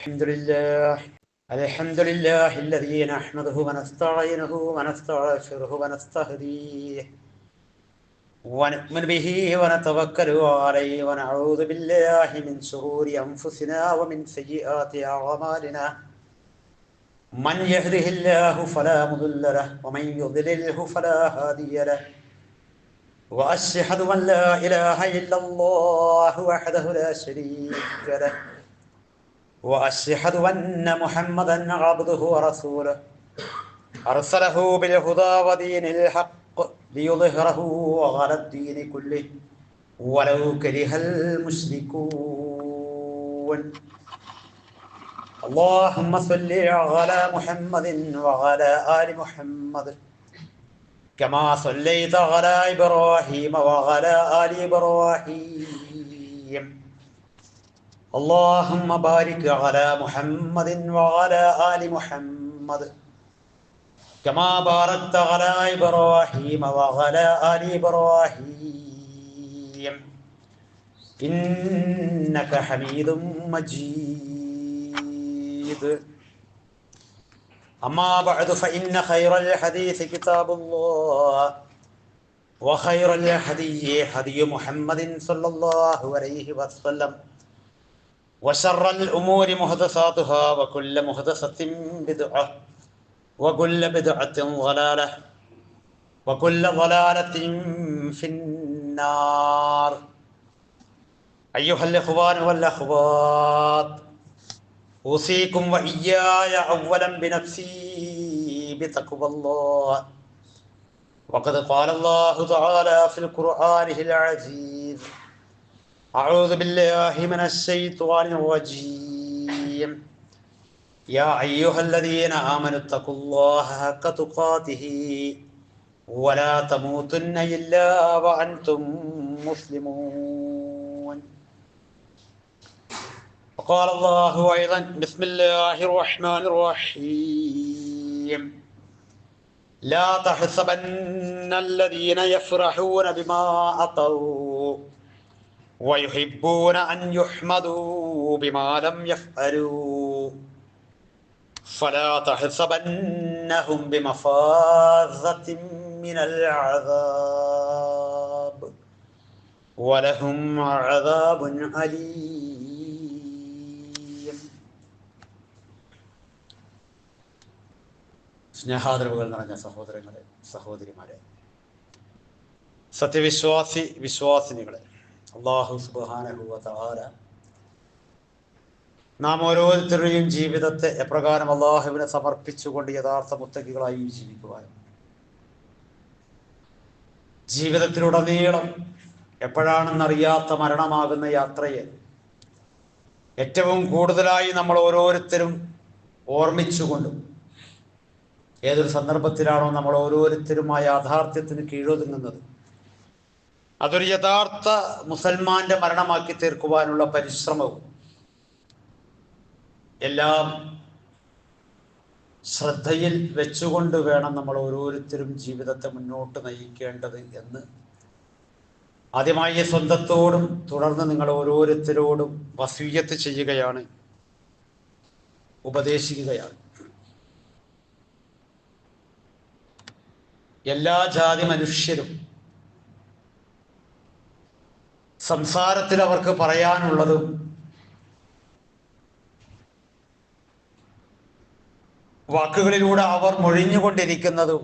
الحمد لله الذي نحمده ونستعينه ونستغفره ونستهديه ونؤمن به ونتوكل عليه ونعوذ بالله من شرور أنفسنا ومن سيئات أعمالنا. من يهده الله فلا مضل له ومن يضلله فلا هادي له. وأشهد أن لا إله إلا الله وحده لا شريك له وأشهد أن محمدا عبده ورسوله أرسله بالهدى ودين الحق ليظهره على الدين كله ولو كره المشركون. اللهم صل على محمد وعلى آل محمد كما صليت على إبراهيم وعلى آل إبراهيم. اللهم بارك على محمد وعلى آل محمد كما باركت على إبراهيم وعلى آل إبراهيم إنك حميد مجيد. أما بعد فإن خير الحديث كتاب الله وخير الهدي هدي محمد صلى الله عليه وسلم وشر الأمور محدثاتها وكل محدثة بدعة وكل بدعة ضلالة وكل ضلالة في النار. أيها الإخوان والأخوات، أوصيكم وإياي أولا بنفسي بتقوى الله. وقد قال الله تعالى في القرآن العزيز: أعوذ بالله من الشيطان الرجيم. يا أيها الذين آمنوا اتقوا الله حق تقاته ولا تموتن إلا وأنتم مسلمون. وقال الله أيضا: بسم الله الرحمن الرحيم. لا تحسبن الذين يفرحون بما أتوا ويحبون أن يحمدوا بما لم يفعلوا فلا تحسبنهم بمفازة من العذاب ولهم عذاب أليم. സ്നേഹാദരവുകൾ നിറഞ്ഞ സഹോദരങ്ങളെ, സഹോദരിമാരെ, വിശ്വാസിനികളെ, അല്ലാഹു സുബ്ഹാനഹു വ തആല നാം ഓരോരുത്തരുടെയും ജീവിതത്തെ എപ്രകാരം അല്ലാഹുവിനെ സമർപ്പിച്ചുകൊണ്ട് യഥാർത്ഥ മുത്തഖികളായി ജീവിക്കുവാനും ജീവിതത്തിലുടനീളം എപ്പോഴാണെന്നറിയാത്ത മരണമാകുന്ന യാത്രയെ ഏറ്റവും കൂടുതലായി നമ്മൾ ഓരോരുത്തരും ഓർമ്മിച്ചുകൊണ്ടും ഏതൊരു സന്ദർഭത്തിലാണോ നമ്മൾ ഓരോരുത്തരും ആ യാഥാർത്ഥ്യത്തിന് കീഴൊതുങ്ങുന്നത് അതൊരു യഥാർത്ഥ മുസൽമാന്റെ മരണമാക്കി തീർക്കുവാനുള്ള പരിശ്രമവും എല്ലാം ശ്രദ്ധയിൽ വെച്ചുകൊണ്ട് വേണം നമ്മൾ ഓരോരുത്തരും ജീവിതത്തെ മുന്നോട്ട് നയിക്കേണ്ടത് എന്ന് ആദ്യമായി സ്വന്തത്തോടും തുടർന്ന് നിങ്ങൾ ഓരോരുത്തരോടും വസിയ്യത്ത് ചെയ്യുകയാണ്, ഉപദേശിക്കുകയാണ്. എല്ലാ ജാതി മനുഷ്യരും സംസാരത്തിൽ അവർക്ക് പറയാനുള്ളതും വാക്കുകളിലൂടെ അവർ മൊഴിഞ്ഞുകൊണ്ടിരിക്കുന്നതും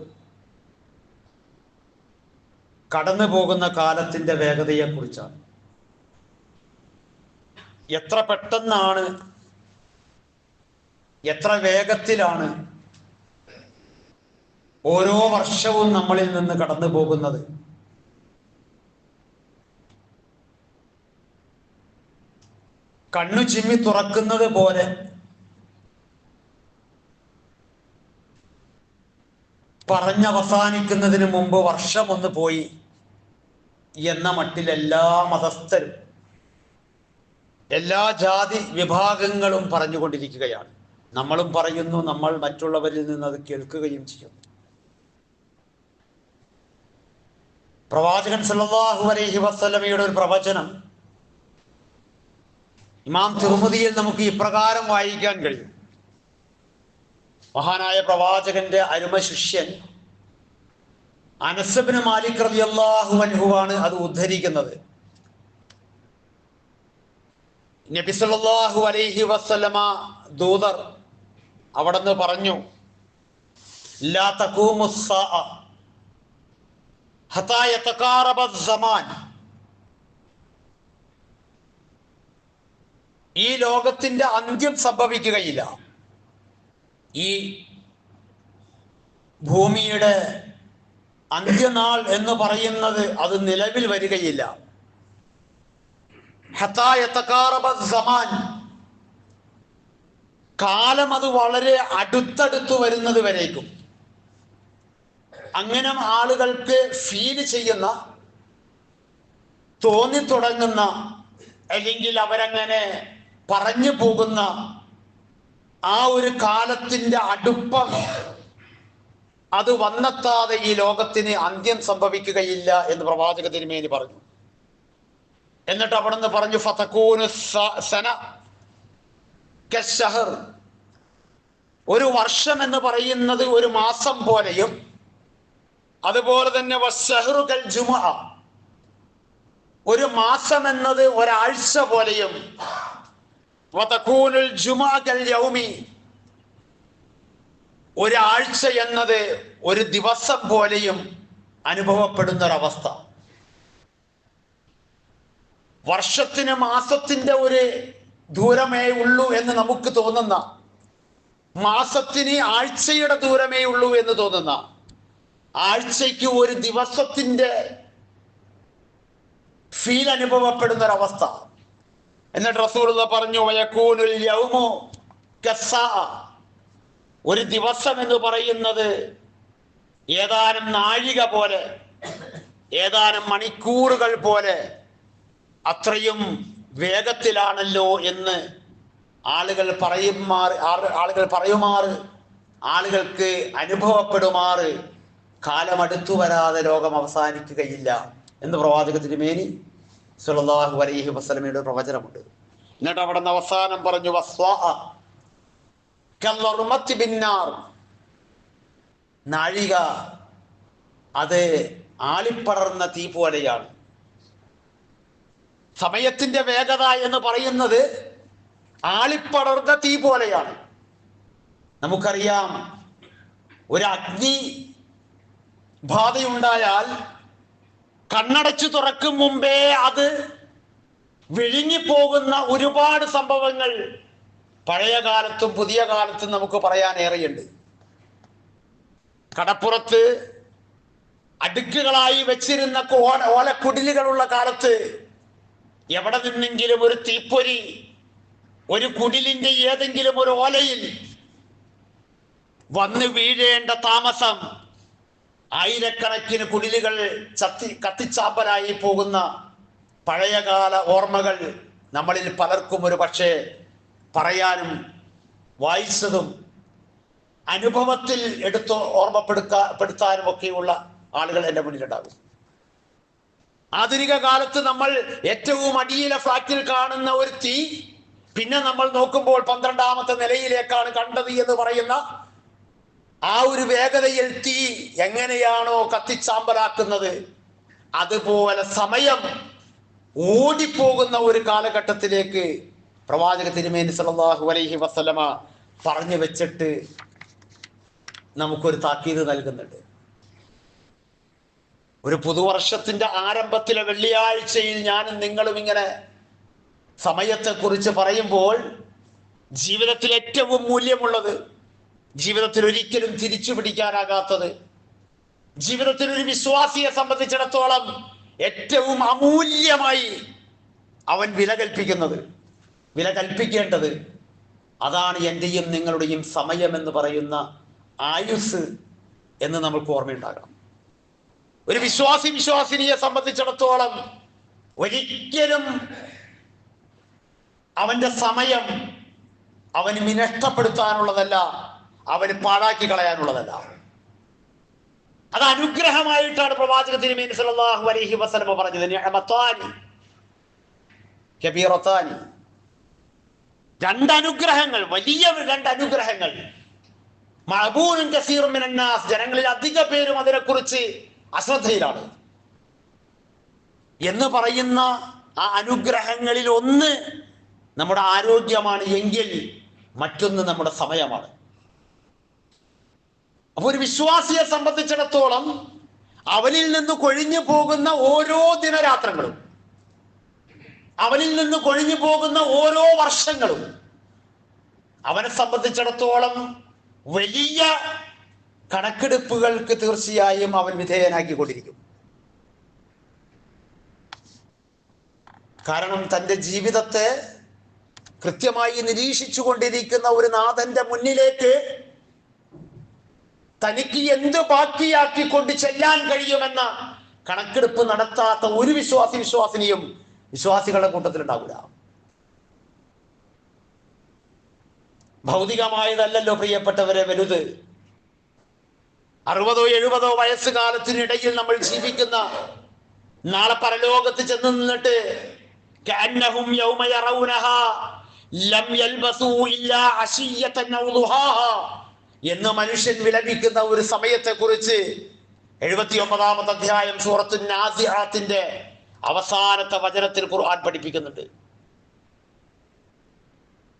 കടന്നു പോകുന്ന കാലത്തിന്റെ വേഗതയെക്കുറിച്ചാണ്. എത്ര പെട്ടെന്നാണ്, എത്ര വേഗത്തിലാണ് ഓരോ വർഷവും നമ്മളിൽ നിന്ന് കടന്നു പോകുന്നത്. കണ്ണു ചിമ്മി തുറക്കുന്നത് പോലെ പറഞ്ഞവസാനിക്കുന്നതിന് മുമ്പ് വർഷം ഒന്ന് പോയി എന്ന മട്ടിൽ എല്ലാ മതസ്ഥരും എല്ലാ ജാതി വിഭാഗങ്ങളും പറഞ്ഞുകൊണ്ടിരിക്കുകയാണ്. നമ്മളും പറയുന്നു, നമ്മൾ മറ്റുള്ളവരിൽ നിന്ന് അത് കേൾക്കുകയും ചെയ്യുന്നു. പ്രവാചകൻ സല്ലല്ലാഹു അലൈഹി വസല്ലമയുടെ ഒരു പ്രവചനം ഇമാം തിർമിദിയിൽ നമുക്ക് ഇപ്രകാരം വായിക്കാൻ കഴിയും. മഹാനായ പ്രവാചകന്റെ അരുമ ശിഷ്യൻ അനസ് ഇബ്നു മാലിക് റളിയല്ലാഹു അൻഹു ആണ് അത് ഉദ്ധരിക്കുന്നത്. നബി സല്ലല്ലാഹു അലൈഹി വസല്ലമ ദൂതർ അവിടുന്ന് പറഞ്ഞു, ലാ തഖൂമുസ്സാഅ ഹത്താ യതഖാറബ അസ്സമാൻ. ഈ ലോകത്തിന്റെ അന്ത്യം സംഭവിക്കുകയില്ല, ഈ ഭൂമിയുടെ അന്ത്യനാൾ എന്ന് പറയുന്നത് അത് നിലവിൽ വരികയില്ല. ഹത്താ യതഖാറബ അസ്സമാൻ, കാലം അത് വളരെ അടുത്തടുത്ത് വരുന്നത് വരേക്കും. അങ്ങനെ ആളുകൾക്ക് ഫീൽ ചെയ്യുന്ന, തോന്നിത്തുടങ്ങുന്ന, അല്ലെങ്കിൽ അവരങ്ങനെ പറഞ്ഞു പോകുന്ന ആ ഒരു കാലത്തിന്റെ അടുപ്പം അത് വന്നെത്താതെ ഈ ലോകത്തിന് അന്ത്യം സംഭവിക്കുകയില്ല എന്ന് പ്രവാചക തിരുമേനി പറഞ്ഞു. എന്നിട്ട് അവിടുന്ന് പറഞ്ഞു, ഫതകൂനു സന കശ്ശഹർ, ഒരു വർഷം എന്ന് പറയുന്നത് ഒരു മാസം പോലെയും, അതുപോലെ തന്നെ വശഹ്റു കൽ ജുമുഅ, ഒരു മാസം എന്നത് ഒരാഴ്ച പോലെയും, വതകൂനുൽ ജുമുഅ കൽ യൗമി, ഒരാഴ്ച എന്നത് ഒരു ദിവസം പോലെയും അനുഭവപ്പെടുന്ന ഒരവസ്ഥ. വർഷത്തിന് മാസത്തിന്റെ ഒരു ദൂരമേ ഉള്ളൂ എന്ന് നമുക്ക് തോന്നുന്ന, മാസത്തിന് ആഴ്ചയുടെ ദൂരമേ ഉള്ളൂ എന്ന് തോന്നുന്ന, ആഴ്ചയ്ക്ക് ഒരു ദിവസത്തിന്റെ ഫീൽ അനുഭവപ്പെടുന്ന ഒരവസ്ഥ. എന്നിട്ട് റസൂലുള്ളാഹി പറഞ്ഞു, വയകൂനുൽ യൗമു കസ്സാഅ, ഒരു ദിവസം എന്ന് പറയുന്നത് ഏതാനും നാഴിക പോലെ, ഏതാനും മണിക്കൂറുകൾ പോലെ, അത്രയും വേഗത്തിലാണല്ലോ എന്ന് ആളുകൾ പറയുമാറ്, ആളുകൾക്ക് അനുഭവപ്പെടുമാറ് കാലമടുത്തു വരാതെ ലോകം അവസാനിക്കുകയില്ല എന്ന് പ്രവാചക തിരുമേനി സ്വല്ലല്ലാഹു അലൈഹി വസല്ലമയുടെ പ്രവചനമുണ്ട്. എന്നിട്ട് അവിടെ നിന്ന് അവസാനം പറഞ്ഞു, നാഴിക അത് ആളിപ്പടർന്ന തീ പോലെയാണ്. സമയത്തിന്റെ വേഗത എന്ന് പറയുന്നത് ആളിപ്പടർന്ന തീ പോലെയാണ്. നമുക്കറിയാം, ഒരു അഗ്നി ബാധയുണ്ടായാൽ കണ്ണടച്ചു തുറക്കും മുമ്പേ അത് വിഴുങ്ങിപ്പോകുന്ന ഒരുപാട് സംഭവങ്ങൾ പഴയ കാലത്തും പുതിയ കാലത്തും നമുക്ക് പറയാൻ ഏറെയുണ്ട്. കടപ്പുറത്ത് അടുക്കുകളായി വെച്ചിരുന്ന ഓലക്കുടിലുകളുള്ള കാലത്ത് എവിടെ നിന്നെങ്കിലും ഒരു തീപ്പൊരി ഒരു കുടിലിന്റെ ഏതെങ്കിലും ഒരു ഓലയിൽ വന്ന് വീഴേണ്ട താമസം, ആയിരക്കണക്കിന് കുടിലുകൾ കത്തിച്ചാമ്പലായി പോകുന്ന പഴയകാല ഓർമ്മകൾ നമ്മളിൽ പലർക്കും ഒരു പക്ഷേ പറയാനും വായിച്ചതും അനുഭവത്തിൽ എടുത്ത് ഓർമ്മപ്പെടുത്താനും ഒക്കെയുള്ള ആളുകൾ എൻ്റെ മുന്നിലുണ്ടാകും. ആധുനിക കാലത്ത് നമ്മൾ ഏറ്റവും അടിയിലെ ഫ്ലാറ്റിൽ കാണുന്ന ഒരു തീ പിന്നെ നമ്മൾ നോക്കുമ്പോൾ 12ാമത്തെ നിലയിലേക്കാണ് കണ്ടത് എന്ന് പറയുന്ന ആ ഒരു വേഗതയിൽ തീ എങ്ങനെയാണോ കത്തിച്ചാമ്പലാക്കുന്നത്, അതുപോലെ സമയം ഓടിപ്പോകുന്ന ഒരു കാലഘട്ടത്തിലേക്ക് പ്രവാചക തിരുമേനി സല്ലല്ലാഹു അലൈഹി വസല്ലമ പറഞ്ഞു വെച്ചിട്ട് നമുക്കൊരു താക്കീത് നൽകുന്നുണ്ട്. ഒരു പുതുവർഷത്തിന്റെ ആരംഭത്തിലെ വെള്ളിയാഴ്ചയിൽ ഞാനും നിങ്ങളും ഇങ്ങനെ സമയത്തെക്കുറിച്ച് പറയുമ്പോൾ ജീവിതത്തിൽ ഏറ്റവും മൂല്യമുള്ളത്, ജീവിതത്തിൽ ഒരിക്കലും തിരിച്ചു പിടിക്കാനാകാത്തത്, ജീവിതത്തിൽ ഒരു വിശ്വാസിയെ സംബന്ധിച്ചിടത്തോളം ഏറ്റവും അമൂല്യമായി അവൻ വില കൽപ്പിക്കേണ്ടത് അതാണ് എന്റെയും നിങ്ങളുടെയും സമയം എന്ന് പറയുന്ന ആയുസ് എന്ന് നമുക്ക് ഓർമ്മയുണ്ടാകണം. ഒരു വിശ്വാസിനിയെ സംബന്ധിച്ചിടത്തോളം ഒരിക്കലും അവന്റെ സമയം അവന് നഷ്ടപ്പെടുത്താനുള്ളതല്ല, അവന് പാഴാക്കി കളയാനുള്ളതല്ല. അത് അനുഗ്രഹമായിട്ടാണ് പ്രവാചക തിരുമേനി സല്ലല്ലാഹു അലൈഹി വസല്ലം പറഞ്ഞത്. നിഅമത്താനി കബീറത്താനി, രണ്ടനുഗ്രഹങ്ങൾ, വലിയ രണ്ടനുഗ്രഹങ്ങൾ. മഅബൂനുൻ കസീറുൻ മിനന്നാസ്, ജനങ്ങളിൽ അധിക പേരും അതിനെക്കുറിച്ച് അശ്രദ്ധയിലാണ് എന്ന് പറയുന്ന ആ അനുഗ്രഹങ്ങളിൽ ഒന്ന് നമ്മുടെ ആരോഗ്യമാണ് എങ്കിൽ മറ്റൊന്ന് നമ്മുടെ സമയമാണ്. അപ്പൊ ഒരു വിശ്വാസിയെ സംബന്ധിച്ചിടത്തോളം അവനിൽ നിന്ന് കൊഴിഞ്ഞു പോകുന്ന ഓരോ ദിനരാത്രങ്ങളും, അവനിൽ നിന്ന് കൊഴിഞ്ഞു പോകുന്ന ഓരോ വർഷങ്ങളും അവനെ സംബന്ധിച്ചിടത്തോളം വലിയ കണക്കെടുപ്പുകൾക്ക് തീർച്ചയായും അവൻ വിധേയനാക്കിക്കൊണ്ടിരിക്കും. കാരണം തൻ്റെ ജീവിതത്തെ കൃത്യമായി നിരീക്ഷിച്ചു കൊണ്ടിരിക്കുന്ന ഒരു നാഥന്റെ മുന്നിലേക്ക് തനിക്ക് എന്ത് ബാക്കിയാക്കിക്കൊണ്ട് ചെല്ലാൻ കഴിയുമെന്ന കണക്കെടുപ്പ് നടത്താത്ത ഒരു വിശ്വാസിനിയും വിശ്വാസികളുടെ കൂട്ടത്തിലുണ്ടാവില്ല. ഭൗതികമായതല്ലല്ലോ പ്രിയപ്പെട്ടവരെ വലുത്. 60-70 വയസ്സുകാലത്തിനിടയിൽ നമ്മൾ ജീവിക്കുന്ന നാളെ പരലോകത്ത് ചെന്ന് നിന്നിട്ട് കഅന്നഹും യൗമ യറൗനഹാ ലം യൽബസൂ ഇല്ലാ അശിയ്യതൻ ഔ ദുഹാഹാ എന്ന് മനുഷ്യൻ വിലപിക്കുന്ന ഒരു സമയത്തെ കുറിച്ച് 79-ാമത്തെ അധ്യായം സൂറത്തുൻ നാസിആത്തിന്റെ അവസാനത്തെ വചനത്തിൽ ഖുർആൻ പഠിപ്പിക്കുന്നുണ്ട്.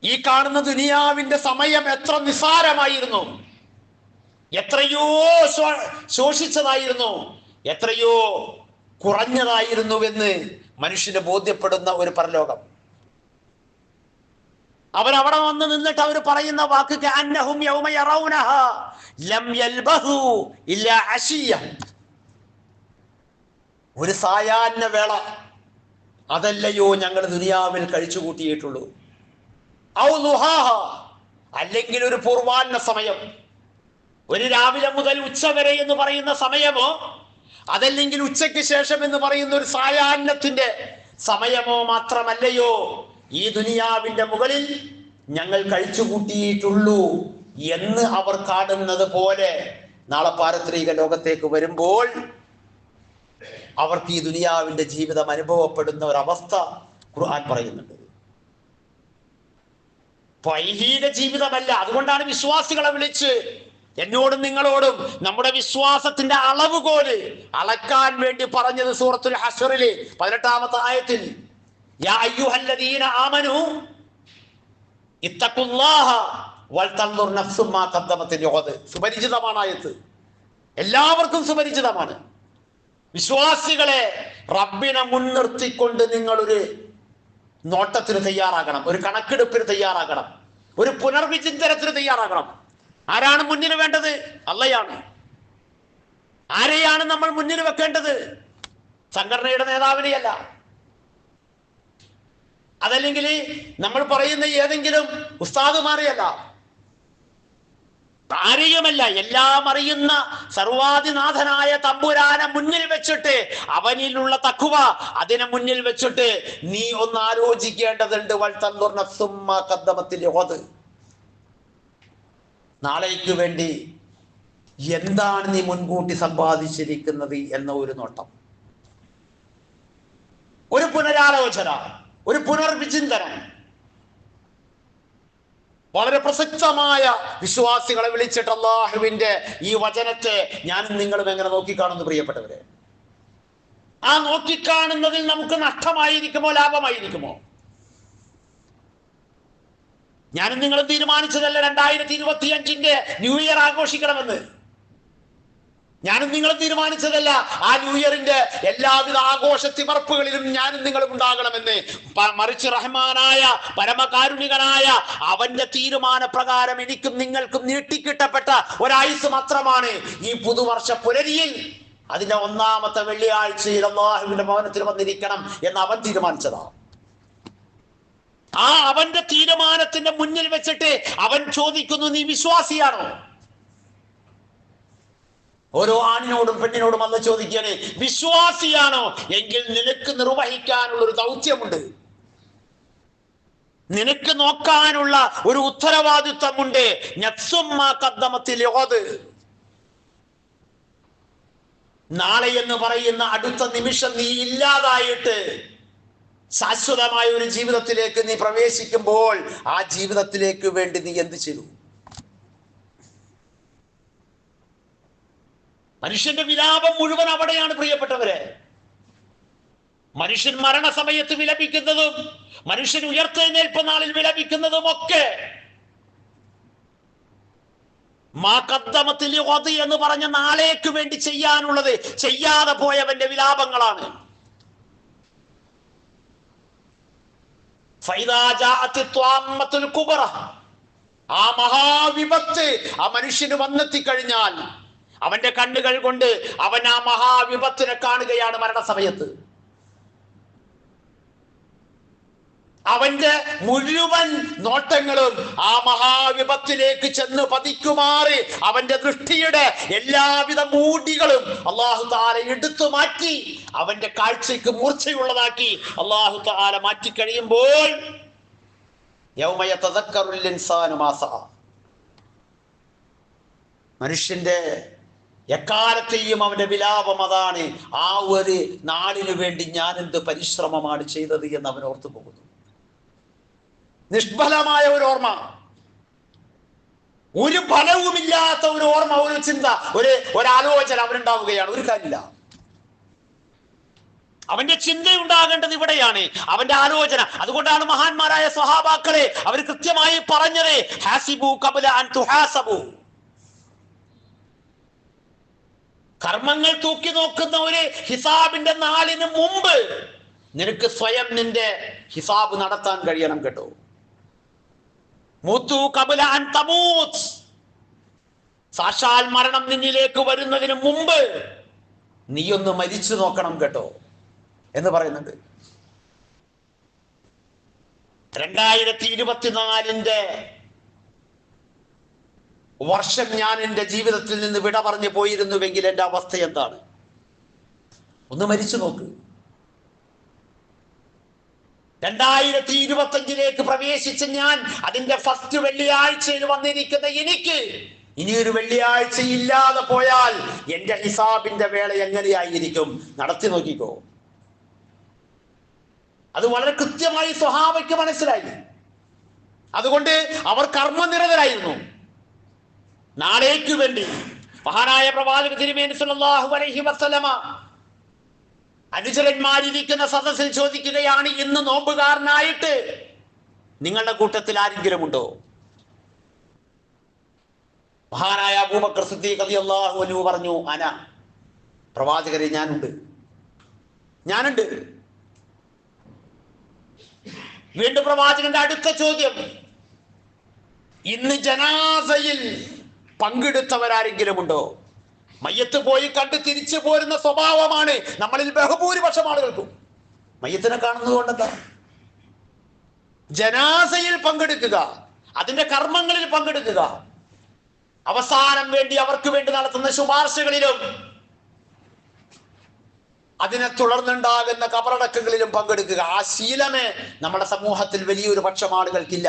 ഈ കാണുന്ന ദുനിയാവിന്റെ സമയം എത്ര നിസ്സാരമായിരുന്നു, എത്രയോ ശോഷിച്ചതായിരുന്നു, എത്രയോ കുറഞ്ഞതായിരുന്നുവെന്ന് മനുഷ്യന് ബോധ്യപ്പെടുന്ന ഒരു പരലോകം. അവരവിടെ വന്ന് നിന്നിട്ട് അവർ പറയുന്ന വാക്ക് കഅന്നഹും യൗമ യറൗനഹാ ലം യൽബസൂ ഇല്ലാ അശിയ്യ, ഒരു സായാഹ്ന വേള അതല്ലയോ ഞങ്ങൾ ദുനിയാവിൽ കഴിച്ചു കൂട്ടിയിട്ടുള്ളൂ. ഔ ദുഹാഹ, അല്ലെങ്കിൽ ഒരു പൂർവാഹ്ന സമയം, ഒരു രാവിലെ മുതൽ ഉച്ച വരെ എന്ന് പറയുന്ന സമയമോ അതല്ലെങ്കിൽ ഉച്ചയ്ക്ക് ശേഷം എന്ന് പറയുന്ന ഒരു സായാഹ്നത്തിന്റെ സമയമോ മാത്രമല്ലയോ ഈ ദുനിയാവിന്റെ മുകളിൽ ഞങ്ങൾ കഴിച്ചു കൂട്ടിയിട്ടുള്ളൂ എന്ന് അവർ കാണുന്നത് പോലെ നാളെ പാരത്രിക ലോകത്തേക്ക് വരുമ്പോൾ അവർക്ക് ഈ ദുനിയാവിന്റെ ജീവിതം അനുഭവപ്പെടുന്ന ഒരവസ്ഥ ഖുർആൻ പറയുന്നുണ്ട്. ഐഹിക ജീവിതമല്ല. അതുകൊണ്ടാണ് വിശ്വാസികളെ വിളിച്ച് എന്നോടും നിങ്ങളോടും നമ്മുടെ വിശ്വാസത്തിന്റെ അളവുകോല് അളക്കാൻ വേണ്ടി പറഞ്ഞത് സൂറത്തുൽ ഹശ്റിലെ 18-ാമത്തെ ആയത്തിൽ യാ അയ്യുഹല്ലദീന ആമനൂ ഇത്തഖുല്ലാഹ വൽതൻദുർ നഫ്സും മാ ഖദ്ദമത് ലിഗദ്. സുപരിചിതമാണ് ആയത്ത്, എല്ലാവർക്കും സുപരിചിതമാണ്. വിശ്വാസികളെ, റബ്ബിനെ മുൻനിർത്തിക്കൊണ്ട് നിങ്ങളൊരു നോട്ടത്തിന് തയ്യാറാകണം, ഒരു കണക്കെടുപ്പിന് തയ്യാറാകണം, ഒരു പുനർവിചിന്തനത്തിന് തയ്യാറാകണം. ആരാണ് മുന്നിൽ വേണ്ടത്? അള്ളയാണ്. ആരെയാണ് നമ്മൾ മുന്നിൽ വെക്കേണ്ടത്? സംഘടനയുടെ നേതാവിനെയല്ല, അതല്ലെങ്കിൽ നമ്മൾ പറയുന്ന ഏതെങ്കിലും ഉസ്താദുമാരെയല്ല, ആരെയുമല്ല. എല്ലാം അറിയുന്ന സർവാധിനാഥനായ തമ്പുരാനെ മുന്നിൽ വെച്ചിട്ട്, അവനിലുള്ള തഖ്വ അതിനെ മുന്നിൽ വെച്ചിട്ട് നീ ഒന്ന് ആലോചിക്കേണ്ടതുണ്ട്. വൽതൻദുർ നഫ്സും മാ ഖദ്ദമത് ലിഗദ്, നാളേക്ക് വേണ്ടി എന്താണ് നീ മുൻകൂട്ടി സമ്പാദിച്ചിരിക്കുന്നത് എന്ന ഒരു നോട്ടം, ഒരു പുനരാലോചന, ഒരു പുനർവിചിന്തനം. വളരെ പ്രസക്തമായ വിശ്വാസികളെ വിളിച്ചിട്ട് അള്ളാഹുവിന്റെ ഈ വചനത്തെ ഞാനും നിങ്ങളും എങ്ങനെ നോക്കിക്കാണുന്നു പ്രിയപ്പെട്ടവരെ? ആ നോക്കിക്കാണുന്നതിൽ നമുക്ക് നഷ്ടമായിരിക്കുമോ ലാഭമായിരിക്കുമോ? ഞാനും നിങ്ങളും തീരുമാനിച്ചതല്ല 2025 ന്യൂ ഇയർ ആഘോഷിക്കണമെന്ന്. ഞാനും നിങ്ങളും തീരുമാനിച്ചതല്ല ആ ന്യൂ ഇയറിന്റെ എല്ലാവിധ ആഘോഷ തിമർപ്പുകളിലും ഞാനും നിങ്ങളും ഉണ്ടാകണമെന്ന്. മറിച്ച് റഹ്മാനായ പരമകാരുണികനായ അവന്റെ തീരുമാന പ്രകാരം എനിക്കും നിങ്ങൾക്കും നീട്ടിക്കിട്ടപ്പെട്ട ഒരായുസ് മാത്രമാണ് ഈ പുതുവർഷ പുലരിയിൽ. അതിന്റെ 1-ാമത്തെ വെള്ളിയാഴ്ചയിൽ അല്ലാഹുവിന്റെ ഭവനത്തിൽ വന്നിരിക്കണം എന്ന് അവൻ തീരുമാനിച്ചതാണ്. ആ അവന്റെ തീരുമാനത്തിന്റെ മുന്നിൽ വെച്ചിട്ട് അവൻ ചോദിക്കുന്നു, നീ വിശ്വാസിയാണോ? ഓരോ ആണിനോടും പെണ്ണിനോടും അല്ല ചോദിക്കാനേ, വിശ്വാസിയാണോ? എങ്കിൽ നിനക്ക് നിർവഹിക്കാനുള്ള ഒരു ദൗത്യമുണ്ട്, നിനക്ക് നോക്കാനുള്ള ഒരു ഉത്തരവാദിത്വമുണ്ട്. നഫ്സും മാ ഖദ്ദമത് ലിഗദ്, നാളെ എന്ന് പറയുന്ന അടുത്ത നിമിഷം നീ ഇല്ലാതായിട്ട് ശാശ്വതമായ ഒരു ജീവിതത്തിലേക്ക് നീ പ്രവേശിക്കുമ്പോൾ ആ ജീവിതത്തിലേക്ക് വേണ്ടി നീ എന്ത് ചെയ്തു? മനുഷ്യന്റെ വിലാപം മുഴുവൻ അവിടെയാണ് പ്രിയപ്പെട്ടവരെ. മനുഷ്യൻ മരണസമയത്ത് വിലപിക്കുന്നതും മനുഷ്യൻ ഉയർത്തെഴുന്നേൽപ്പ് നാളിൽ വിലപിക്കുന്നതും ഒക്കെ എന്ന് പറഞ്ഞ നാളേക്ക് വേണ്ടി ചെയ്യാനുള്ളത് ചെയ്യാതെ പോയവന്റെ വിലാപങ്ങളാണ്. ആ മഹാവിപത്ത് ആ മനുഷ്യന് വന്നെത്തിക്കഴിഞ്ഞാൽ അവന്റെ കണ്ണുകൾ കൊണ്ട് അവൻ ആ മഹാവിപത്തിനെ കാണുകയാണ് മരണസമയത്ത്. അവന്റെ മുഴുവൻ നോട്ടങ്ങളും ആ മഹാവിപത്തിലേക്ക് ചെന്ന് പതിക്കുമാറ് അവന്റെ ദൃഷ്ടിയുടെ എല്ലാവിധ മൂടികളും അല്ലാഹു തആല എടുത്തു മാറ്റി അവന്റെ കാഴ്ചയ്ക്ക് മൂർച്ചയുള്ളതാക്കി അല്ലാഹു തആല മാറ്റി കഴിയുമ്പോൾ യൗമ യതദക്കറുൽ ഇൻസാനു മാ സഅ, മനുഷ്യന്റെ എക്കാലത്തെയും അവന്റെ വിലാപം അതാണ്. ആ ഒരു നാളിനു വേണ്ടി ഞാൻ എന്ത് പരിശ്രമമാണ് ചെയ്തത് എന്ന് അവൻ ഓർത്തു പോകുന്നു. നിഷ്ഫലമായ ഒരു ഓർമ്മ, ഒരു ഫലവുമില്ലാത്ത ഒരു ഓർമ്മ, ഒരു ചിന്ത, ഒരാലോചന അവനുണ്ടാവുകയാണ്. ഒരു കാര്യമില്ല. അവന്റെ ചിന്ത ഉണ്ടാകേണ്ടത് ഇവിടെയാണ്, അവന്റെ ആലോചന. അതുകൊണ്ടാണ് മഹാന്മാരായ സ്വഹാബാക്കളെ അവർ കൃത്യമായി പറഞ്ഞത്, ഹാസിബു ഖബ്ല അൻ തുഹാസബു. കർമ്മങ്ങൾ തൂക്കി നോക്കുന്ന ഒരു ഹിസാബിന്റെ നാളിന് മുമ്പ് നിനക്ക് സ്വയം നിന്റെ ഹിസാബ് നടത്താൻ കഴിയണം കേട്ടോ. മൂത്തു ഖബ്ല അൻ തമൂത്ത്, സാക്ഷാൽ മരണം നിന്നിലേക്ക് വരുന്നതിന് മുമ്പ് നീയൊന്ന് മരിച്ചു നോക്കണം കേട്ടോ എന്ന് പറയുന്നുണ്ട്. 2024 വർഷം ഞാൻ എൻ്റെ ജീവിതത്തിൽ നിന്ന് വിട പറഞ്ഞു പോയിരുന്നുവെങ്കിൽ എൻ്റെ അവസ്ഥ എന്താണ്? ഒന്ന് മരിച്ചു നോക്ക്. 2025 പ്രവേശിച്ച ഞാൻ അതിന്റെ ഫസ്റ്റ് വെള്ളിയാഴ്ചയിൽ വന്നിരിക്കുന്ന എനിക്ക് ഇനിയൊരു വെള്ളിയാഴ്ച ഇല്ലാതെ പോയാൽ എന്റെ ഹിസാബിന്റെ വേള എങ്ങനെയായിരിക്കും? നടത്തി നോക്കിക്കോ. അത് വളരെ കൃത്യമായി സ്വഹാബയ്ക്ക് മനസ്സിലായി. അതുകൊണ്ട് അവർ കർമ്മനിരതരായിരുന്നു. നാളേക്ക് വേണ്ടി മഹാനായ പ്രവാചക തിരുമേനി സല്ലല്ലാഹു അലൈഹി വസല്ലമ അനുചരന്മാരിരിക്കുന്ന സദസ്സിൽ ചോദിക്കുകയാണ്, ഇന്ന് നോമ്പുകാരനായിട്ട് നിങ്ങളുടെ കൂട്ടത്തിൽ ആരെങ്കിലും ഉണ്ടോ? മഹാനായ അബൂബക്കർ സിദ്ദീഖ് റളിയല്ലാഹു അൻഹു പറഞ്ഞു, അന, പ്രവാചകരെ ഞാനുണ്ട്. വീണ്ടും പ്രവാചകന്റെ അടുത്ത ചോദ്യം, ഇന്ന് ജനാസയിൽ പങ്കെടുത്തവരാരെങ്കിലും ഉണ്ടോ? മയ്യത്ത് പോയി കണ്ട് തിരിച്ചു പോരുന്ന സ്വഭാവമാണ് നമ്മളിൽ ബഹുഭൂരിപക്ഷം ആളുകൾക്കും. മയ്യത്തിനെ കാണുന്നത് കൊണ്ടെന്താ? ജനാസയിൽ പങ്കെടുക്കുക, അതിന്റെ കർമ്മങ്ങളിൽ പങ്കെടുക്കുക, അവസാനം വേണ്ടി അവർക്ക് വേണ്ടി നടത്തുന്ന ശുപാർശകളിലും അതിനെ തുടർന്നുണ്ടാകുന്ന കബറടക്കങ്ങളിലും പങ്കെടുക്കുക. ആ ശീലമേ നമ്മുടെ സമൂഹത്തിൽ വലിയൊരു പക്ഷം ആളുകൾക്കില്ല.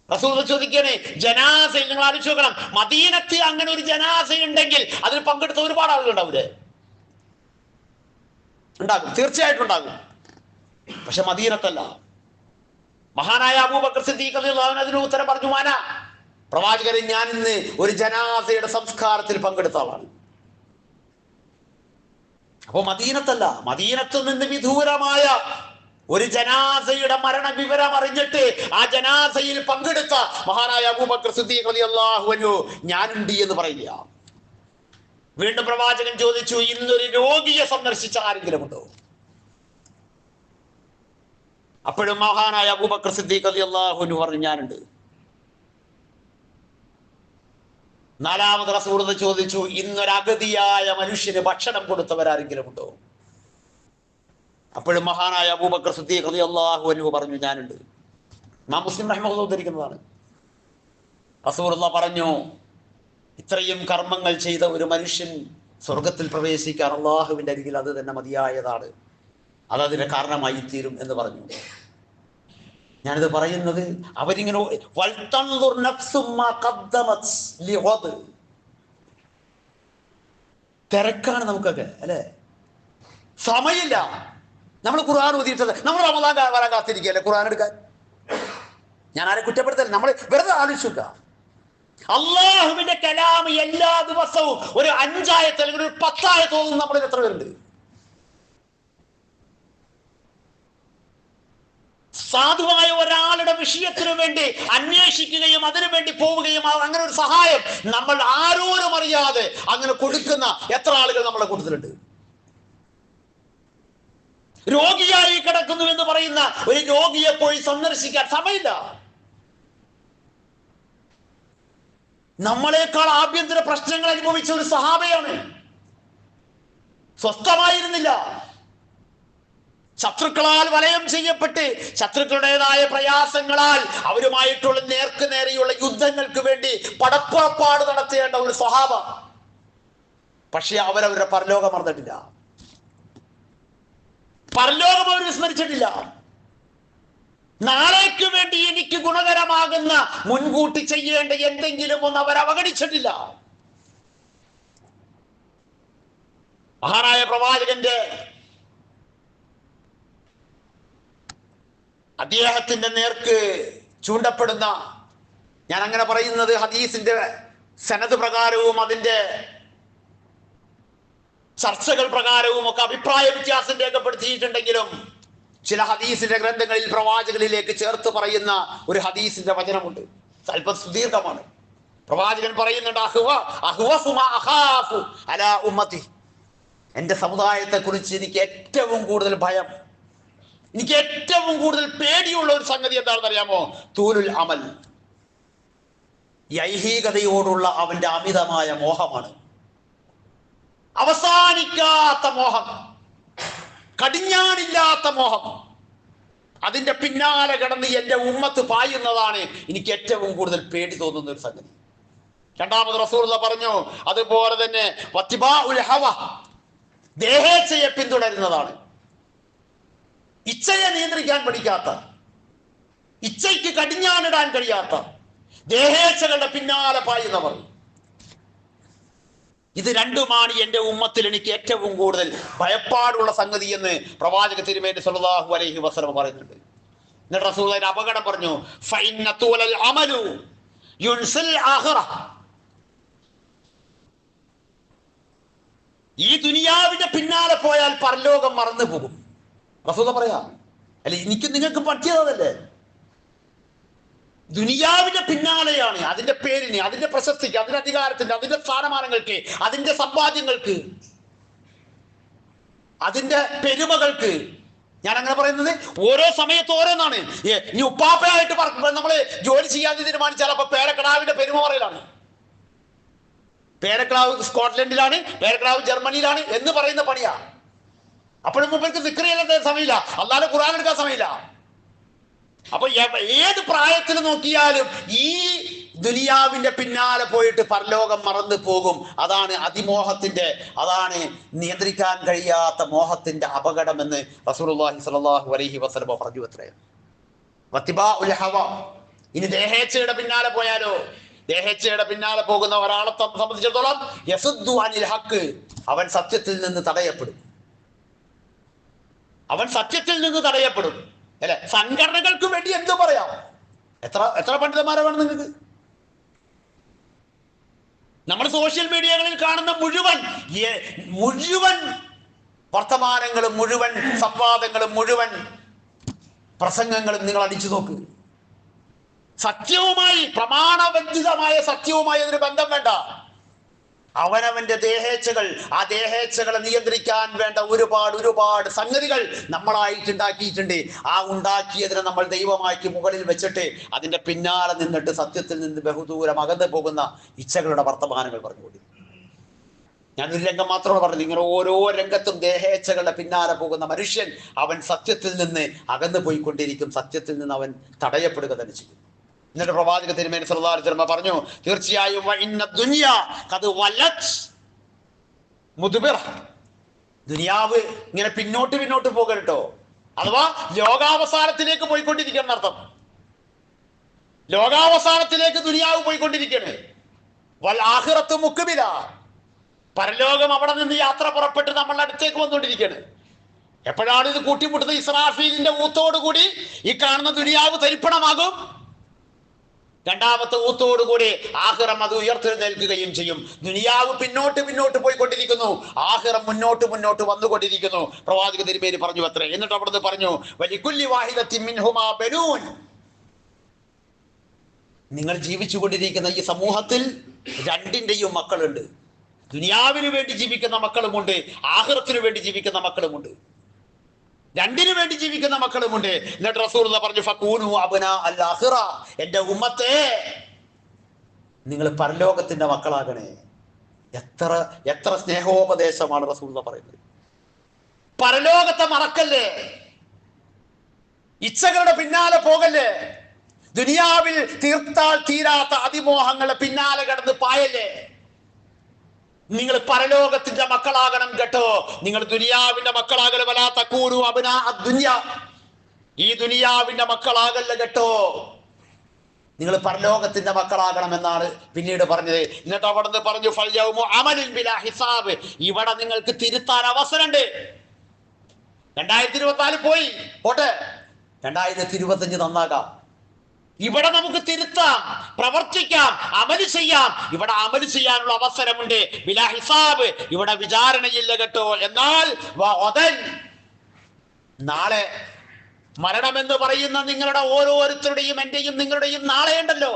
റസൂൽ ചോദിക്കണേ, ജനാസയിൽ നിങ്ങൾ ആലോചിച്ച് നോക്കണം, മദീനത്ത് അങ്ങനെ ഒരു ജനാസ ഉണ്ടെങ്കിൽ അതിൽ പങ്കെടുത്ത ഒരുപാട് ആളുകൾ ഉണ്ടാവില്ലേ? ഉണ്ടാകും, തീർച്ചയായിട്ടും ഉണ്ടാകും. പക്ഷെ മദീനത്തല്ല. മഹാനായ അബൂബക്കർ സിദ്ദീഖ് റളിയല്ലാഹു അൻഹു അതിന് ഉത്തരം പറഞ്ഞു, മാന, പ്രവാചകരെ ഞാൻ ഇന്ന് ഒരു ജനാസയുടെ സംസ്കാരത്തിൽ പങ്കെടുത്ത ആളാണ്. അപ്പൊ മദീനത്തല്ല, മദീനത്ത് നിന്ന് വിദൂരമായ ഒരു ജനാസയുടെ മരണ വിവരം അറിഞ്ഞിട്ട് ആ ജനാസയിൽ പങ്കെടുത്ത മഹാനായ അബൂബക്കർ സിദ്ദീഖ് റളിയല്ലാഹു അൻഹു ഞാനുണ്ട് എന്ന് പറയുക. വീണ്ടും പ്രവാചകൻ ചോദിച്ചു, ഇന്നൊരു രോഗിയെ സന്ദർശിച്ച ആരെങ്കിലും ഉണ്ടോ? അപ്പോഴും മഹാനായ അബൂബക്കർ സിദ്ദീഖ് റളിയല്ലാഹു അൻഹു പറഞ്ഞു, ഞാനുണ്ട്. നാലാമത് റസൂൽ ചോദിച്ചു, ഇന്നൊരഗതിയായ മനുഷ്യന് ഭക്ഷണം കൊടുത്തവരാരെങ്കിലും ഉണ്ടോ? അപ്പോഴും മഹാനായ അബൂബക്കർ സിദ്ദീഖ് റളിയല്ലാഹു അൻഹു പറഞ്ഞു, ഞാനുണ്ട്. ഇമാം മുസ്ലിം റഹിമഹുല്ലാഹ് ഉദ്ധരിക്കുന്നതാണ്. റസൂലുള്ളാഹി പറഞ്ഞു, ഇത്രയും കർമ്മങ്ങൾ ചെയ്ത ഒരു മനുഷ്യൻ സ്വർഗത്തിൽ പ്രവേശിക്കാൻ അള്ളാഹുവിന്റെ അരികിൽ അത് തന്നെ മതിയായതാണ്, അതതിന്റെ കാരണമായി തീരും എന്ന് പറഞ്ഞു. ഞാനിത് പറയുന്നത് അവരിങ്ങനെ തിരക്കാണ് നമുക്കൊക്കെ, അല്ലെ? സമയമില്ല. നമ്മൾ ഖുർആൻ ഓതിയിട്ടത് നമ്മൾ റമദാൻ വരാൻ കാത്തിരിക്കുകയല്ലേ ഖുർആൻ എടുക്കാൻ? ഞാൻ ആരെ കുറ്റപ്പെടുത്തല്ല, നമ്മൾ വെറുതെ ആലോചിക്കുക. അള്ളാഹുവിന്റെ കലാം എല്ലാ ദിവസവും ഒരു 5 ആയത്ത് അല്ലെങ്കിൽ ഒരു 10 ആയത്ത് ഓതുന്ന നമ്മളിൽ എത്ര പേരുണ്ട്? സാധുവായ ഒരാളുടെ വിഷയത്തിനു വേണ്ടി അന്വേഷിക്കുകയും അതിനു വേണ്ടി പോവുകയും അങ്ങനെ ഒരു സഹായം നമ്മൾ ആരോരും അറിയാതെ അങ്ങനെ കൊടുക്കുന്ന എത്ര ആളുകൾ നമ്മുടെ കൂട്ടത്തിലുണ്ട്? രോഗിയായി കിടക്കുന്നു എന്ന് പറയുന്ന ഒരു രോഗിയെ പോയി സന്ദർശിക്കാൻ സമയമില്ല. നമ്മളെക്കാൾ ആഭ്യന്തര പ്രശ്നങ്ങൾ അനുഭവിച്ച ഒരു സഹാബയാണ്, സ്വസ്ഥമായിരുന്നില്ല. ശത്രുക്കളാൽ വലയം ചെയ്യപ്പെട്ട് ശത്രുക്കളുടേതായ പ്രയാസങ്ങളാൽ അവരുമായിട്ടുള്ള നേർക്ക് നേരെയുള്ള യുദ്ധങ്ങൾക്ക് വേണ്ടി പടപ്പുറപ്പാട് നടത്തേണ്ട ഒരു സ്വഹാബ. പക്ഷെ അവരവരുടെ പരലോകം മറന്നിട്ടില്ല, പരലോകം അവർ വിസ്മരിച്ചിട്ടില്ല. നാളേക്ക് വേണ്ടി എനിക്ക് ഗുണകരമാകുന്ന മുൻകൂട്ടി ചെയ്യേണ്ട എന്തെങ്കിലും ഒന്ന് അവർ അവഗണിച്ചിട്ടില്ല. മഹാനായ പ്രവാചകന്റെ അദ്ദേഹത്തിന്റെ നേർക്ക് ചൂണ്ടപ്പെടുന്ന, ഞാൻ അങ്ങനെ പറയുന്നത് ഹദീസിന്റെ സനദ് പ്രകാരവും അതിന്റെ ചർച്ചകൾ പ്രകാരവും ഒക്കെ അഭിപ്രായ വ്യത്യാസം രേഖപ്പെടുത്തിയിട്ടുണ്ടെങ്കിലും ചില ഹദീസിന്റെ ഗ്രന്ഥങ്ങളിൽ പ്രവാചകനിലേക്ക് ചേർത്ത് പറയുന്ന ഒരു ഹദീസിന്റെ വചനമുണ്ട്, സ്വല്പം സുദീർഘമാണ്. പ്രവാചകൻ പറയുന്നുണ്ട്, എന്റെ സമുദായത്തെ കുറിച്ച് എനിക്ക് ഏറ്റവും കൂടുതൽ ഭയം, എനിക്ക് ഏറ്റവും കൂടുതൽ പേടിയുള്ള ഒരു സംഗതി എന്താണെന്ന് അറിയാമോ? തൂലുൽ അമൽ, ഈ ഐഹികതയോടുള്ള അവന്റെ അമിതമായ മോഹമാണ്. അവസാനിക്കാത്ത മോഹം, കടിഞ്ഞാണില്ലാത്ത മോഹം. അതിന്റെ പിന്നാലെ കിടന്ന് എന്റെ ഉമ്മത്ത് പായുന്നതാണ് എനിക്ക് ഏറ്റവും കൂടുതൽ പേടി തോന്നുന്ന ഒരു സംഗതി. രണ്ടാമത് റസൂലുള്ളാഹി പറഞ്ഞു, അതുപോലെ തന്നെ വത്തിബാഉൽ ഹവ, ദേഹേച്ഛയെ പിന്തുടരുന്നതാണ്. ഇച്ഛയെ നിയന്ത്രിക്കാൻ പഠിക്കാത്ത, ഇച്ഛയ്ക്ക് കടിഞ്ഞാണിടാൻ കഴിയാത്ത ദേഹേച്ഛകളുടെ പിന്നാലെ പായുന്നവർ. ഇത് രണ്ടുമാണ് എന്റെ ഉമ്മത്തിൽ എനിക്ക് ഏറ്റവും കൂടുതൽ ഭയപ്പാടുള്ള സംഗതി എന്ന് പ്രവാചക തിരുമേനി സ്വല്ലല്ലാഹു അലൈഹി വസല്ലം പറയുന്നുണ്ട്. എന്നിട്ട് റസൂലുള്ളാഹി അപകടം പറഞ്ഞു, ഫഇന്ന തൂലൽ അമലു യുൻസിൽ ആഖിറ. ഈ ദുനിയാവിന്റെ പിന്നാലെ പോയാൽ പരലോകം മറന്നു പോകും. റസൂലുള്ളാഹി പറയാ, അല്ലെ എനിക്ക് നിങ്ങൾക്ക് പറ്റിയതല്ലേ? ദുനിയാവിന്റെ പിന്നാലെയാണ്, അതിന്റെ പേരിന്, അതിന്റെ പ്രശസ്തിക്ക്, അതിന്റെ അധികാരത്തിന്റെ, അതിന്റെ സ്ഥാനമാനങ്ങൾക്ക്, അതിന്റെ സമ്പാദ്യങ്ങൾക്ക്, അതിന്റെ പെരുമകൾക്ക്. ഞാൻ അങ്ങനെ പറയുന്നത് ഓരോ സമയത്ത് ഓരോന്നാണ്. ഈ ഉപ്പാപ്പയായിട്ട് നമ്മള് ജോലി ചെയ്യാതെ തീരുമാനിച്ചാൽ അപ്പൊ പേരക്കിടാവിന്റെ പെരുമ പറയലാണ്. പേരക്കിടാവ് സ്കോട്ട്ലൻഡിലാണ്, പേരക്കിടാവ് ജർമ്മനിയിലാണ് എന്ന് പറയുന്ന പണിയാ. അപ്പോഴും മുമ്പേക്ക് ദിക്ർ ചെയ്യാൻ സമയമില്ല, അല്ലാതെ ഖുർആൻ എടുക്കാൻ സമയമില്ല. അപ്പൊ ഏത് പ്രായത്തിൽ നോക്കിയാലും ഈ ദുനിയാവിന്റെ പിന്നാലെ പോയിട്ട് പരലോകം മറന്നു പോകും. അതാണ് അതിമോഹത്തിന്റെ, അതാണ് നിയന്ത്രിക്കാൻ കഴിയാത്ത മോഹത്തിന്റെ അപകടമെന്ന് റസൂലുള്ളാഹി സ്വല്ലല്ലാഹു അലൈഹി വസല്ലം പറഞ്ഞു. എത്രയാണ് വത്തിബാഉൽ ഹവ. ഇനി ദേഹേച്ഛയുടെ പിന്നാലെ പോയാലോ? ദേഹേച്ഛയുടെ പിന്നാലെ പോകുന്ന ഒരാളെ സംബന്ധിച്ചിടത്തോളം യസുദ്ദു അനിൽ ഹഖ്, അവൻ സത്യത്തിൽ നിന്ന് തടയപ്പെടും. അവൻ സത്യത്തിൽ നിന്ന് തടയപ്പെടും. അല്ലെ, സംഘടനകൾക്ക് വേണ്ടി എന്തു പറയാം? എത്ര പണ്ഡിതന്മാരെ വേണം നിങ്ങൾക്ക്? നമ്മൾ സോഷ്യൽ മീഡിയകളിൽ കാണുന്ന മുഴുവൻ വർത്തമാനങ്ങളും, മുഴുവൻ സംവാദങ്ങളും, മുഴുവൻ പ്രസംഗങ്ങളും നിങ്ങൾ അടിച്ചു നോക്ക്. സത്യവുമായി, പ്രമാണബന്ധിതമായ സത്യവുമായി അതിന് ബന്ധം വേണ്ട. അവനവന്റെ ദേഹേച്ഛകൾ, ആ ദേഹേച്ഛകളെ നിയന്ത്രിക്കാൻ വേണ്ട ഒരുപാട് സംഗതികൾ നമ്മളായിട്ടുണ്ടാക്കിയിട്ടുണ്ട്. ആ ഉണ്ടാക്കിയതിനെ നമ്മൾ ദൈവമാക്കി മുകളിൽ വെച്ചിട്ട് അതിന്റെ പിന്നാലെ നിന്നിട്ട് സത്യത്തിൽ നിന്ന് ബഹുദൂരം അകന്നു പോകുന്ന ഇച്ഛകളുടെ വർത്തമാനങ്ങൾ പറഞ്ഞുകൊണ്ടിരിക്കും. ഞാനൊരു രംഗം മാത്രമാണ് പറഞ്ഞത്. ഇങ്ങനെ ഓരോ രംഗത്തും ദേഹേച്ഛകളുടെ പിന്നാലെ പോകുന്ന മനുഷ്യൻ അവൻ സത്യത്തിൽ നിന്ന് അകന്നു പോയിക്കൊണ്ടിരിക്കും. സത്യത്തിൽ നിന്ന് അവൻ തടയപ്പെടുക തന്നെ ചെയ്യും. എന്നിട്ട് പ്രവാചക തിരുമേനി സല്ലല്ലാഹു അലൈഹി വസല്ലം പറഞ്ഞു, തീർച്ചയായും ദുനിയാവ് ഇങ്ങനെ പിന്നോട്ട് പോകട്ടോ. അഥവാ ലോകാവസാനത്തിലേക്ക് പോയിക്കൊണ്ടിരിക്കണം എന്നർത്ഥം. ലോകാവസാനത്തിലേക്ക് ദുനിയാവ് പോയിക്കൊണ്ടിരിക്കുകയാണ്. വൽ ആഖിറത്തു മുഖ്ബില, പരലോകം അവിടെ നിന്ന് യാത്ര പുറപ്പെട്ട് നമ്മളുടെ അടുത്തേക്ക് വന്നുകൊണ്ടിരിക്കുകയാണ്. എപ്പോഴാണ് ഇത് കൂട്ടിമുട്ടുന്നത്? ഇസ്രാഫീലിന്റെ ഊത്തോടുകൂടി ഈ കാണുന്ന ദുനിയാവ് തരിപ്പണമാകും. രണ്ടാമത്തെ ഊത്തോടുകൂടി ആഖിറം അത് ഉയർത്തെഴുന്നേൽക്കുകയും ചെയ്യും. ദുനിയാവ് പിന്നോട്ട് പിന്നോട്ട് പോയിക്കൊണ്ടിരിക്കുന്നു, ആഖിറം മുന്നോട്ട് മുന്നോട്ട് വന്നുകൊണ്ടിരിക്കുന്നു. പ്രവാചക തിരുമേനി പറഞ്ഞു അത്രേ. എന്നിട്ട് അവിടുന്ന് പറഞ്ഞു, വലികുല്ലി വാഹിദത്തിൻ മിൻഹുമാ ബനൂൻ, നിങ്ങൾ ജീവിച്ചു കൊണ്ടിരിക്കുന്ന ഈ സമൂഹത്തിൽ രണ്ടിന്റെയും മക്കളുണ്ട്. ദുനിയാവിന് വേണ്ടി ജീവിക്കുന്ന മക്കളുമുണ്ട്, ആഖിറത്തിന് വേണ്ടി ജീവിക്കുന്ന മക്കളുമുണ്ട്, രണ്ടിനു വേണ്ടി ജീവിക്കുന്ന മക്കളുമുണ്ട്. എന്നിട്ട് റസൂലുള്ളാഹി പറഞ്ഞു, ഫകൂനു അബ്നാ അൽ ആഖിറ, എന്റെ ഉമ്മത്തെ നിങ്ങൾ പരലോകത്തിന്റെ മക്കളാകണേ. എത്ര എത്ര സ്നേഹോപദേശമാണ് റസൂലുള്ളാഹി പറയുന്നത്. പരലോകത്തെ മറക്കല്ലേ, ഇച്ഛകളുടെ പിന്നാലെ പോകല്ലേ, ദുനിയാവിൽ തീർത്താൽ തീരാത്ത അതിമോഹങ്ങളുടെ പിന്നാലെ കിടന്ന് പായല്ലേ. നിങ്ങൾ പരലോകത്തിന്റെ മക്കളാകണം കേട്ടോ. നിങ്ങൾ ദുനിയാവിന്റെ മക്കളാകല വലാ തകൂനു അബ്നാ അദ്ദുനിയ, ഈ ദുനിയാവിന്റെ മക്കളാകല്ല കേട്ടോ, നിങ്ങൾ പരലോകത്തിന്റെ മക്കളാകണം എന്നാണ് പിന്നീട് പറഞ്ഞത്. എന്നിട്ട് അവിടുന്ന് പറഞ്ഞു, ഫൽയൗമു അമലുൻ ബിലാ ഹിസാബ്, ഇവിടെ നിങ്ങൾക്ക് തിരുത്താൻ അവസരമുണ്ട്. 2024 പോയി പോട്ടെ, 2025 നന്നാകാം. ഇവിടെ നമുക്ക് തിരുത്താം, പ്രവർത്തിക്കാം, അമല് ചെയ്യാം. ഇവിടെ അമല് ചെയ്യാനുള്ള അവസരമുണ്ട്. ബിലാ ഹിസാബ്, ഇവിടെ വിചാരണയില്ല കേട്ടോ. എന്നാൽ നാളെ മരണമെന്ന് പറയുന്ന നിങ്ങളുടെ ഓരോരുത്തരുടെയും എന്റെയും നിങ്ങളുടെയും നാളെ ഉണ്ടല്ലോ,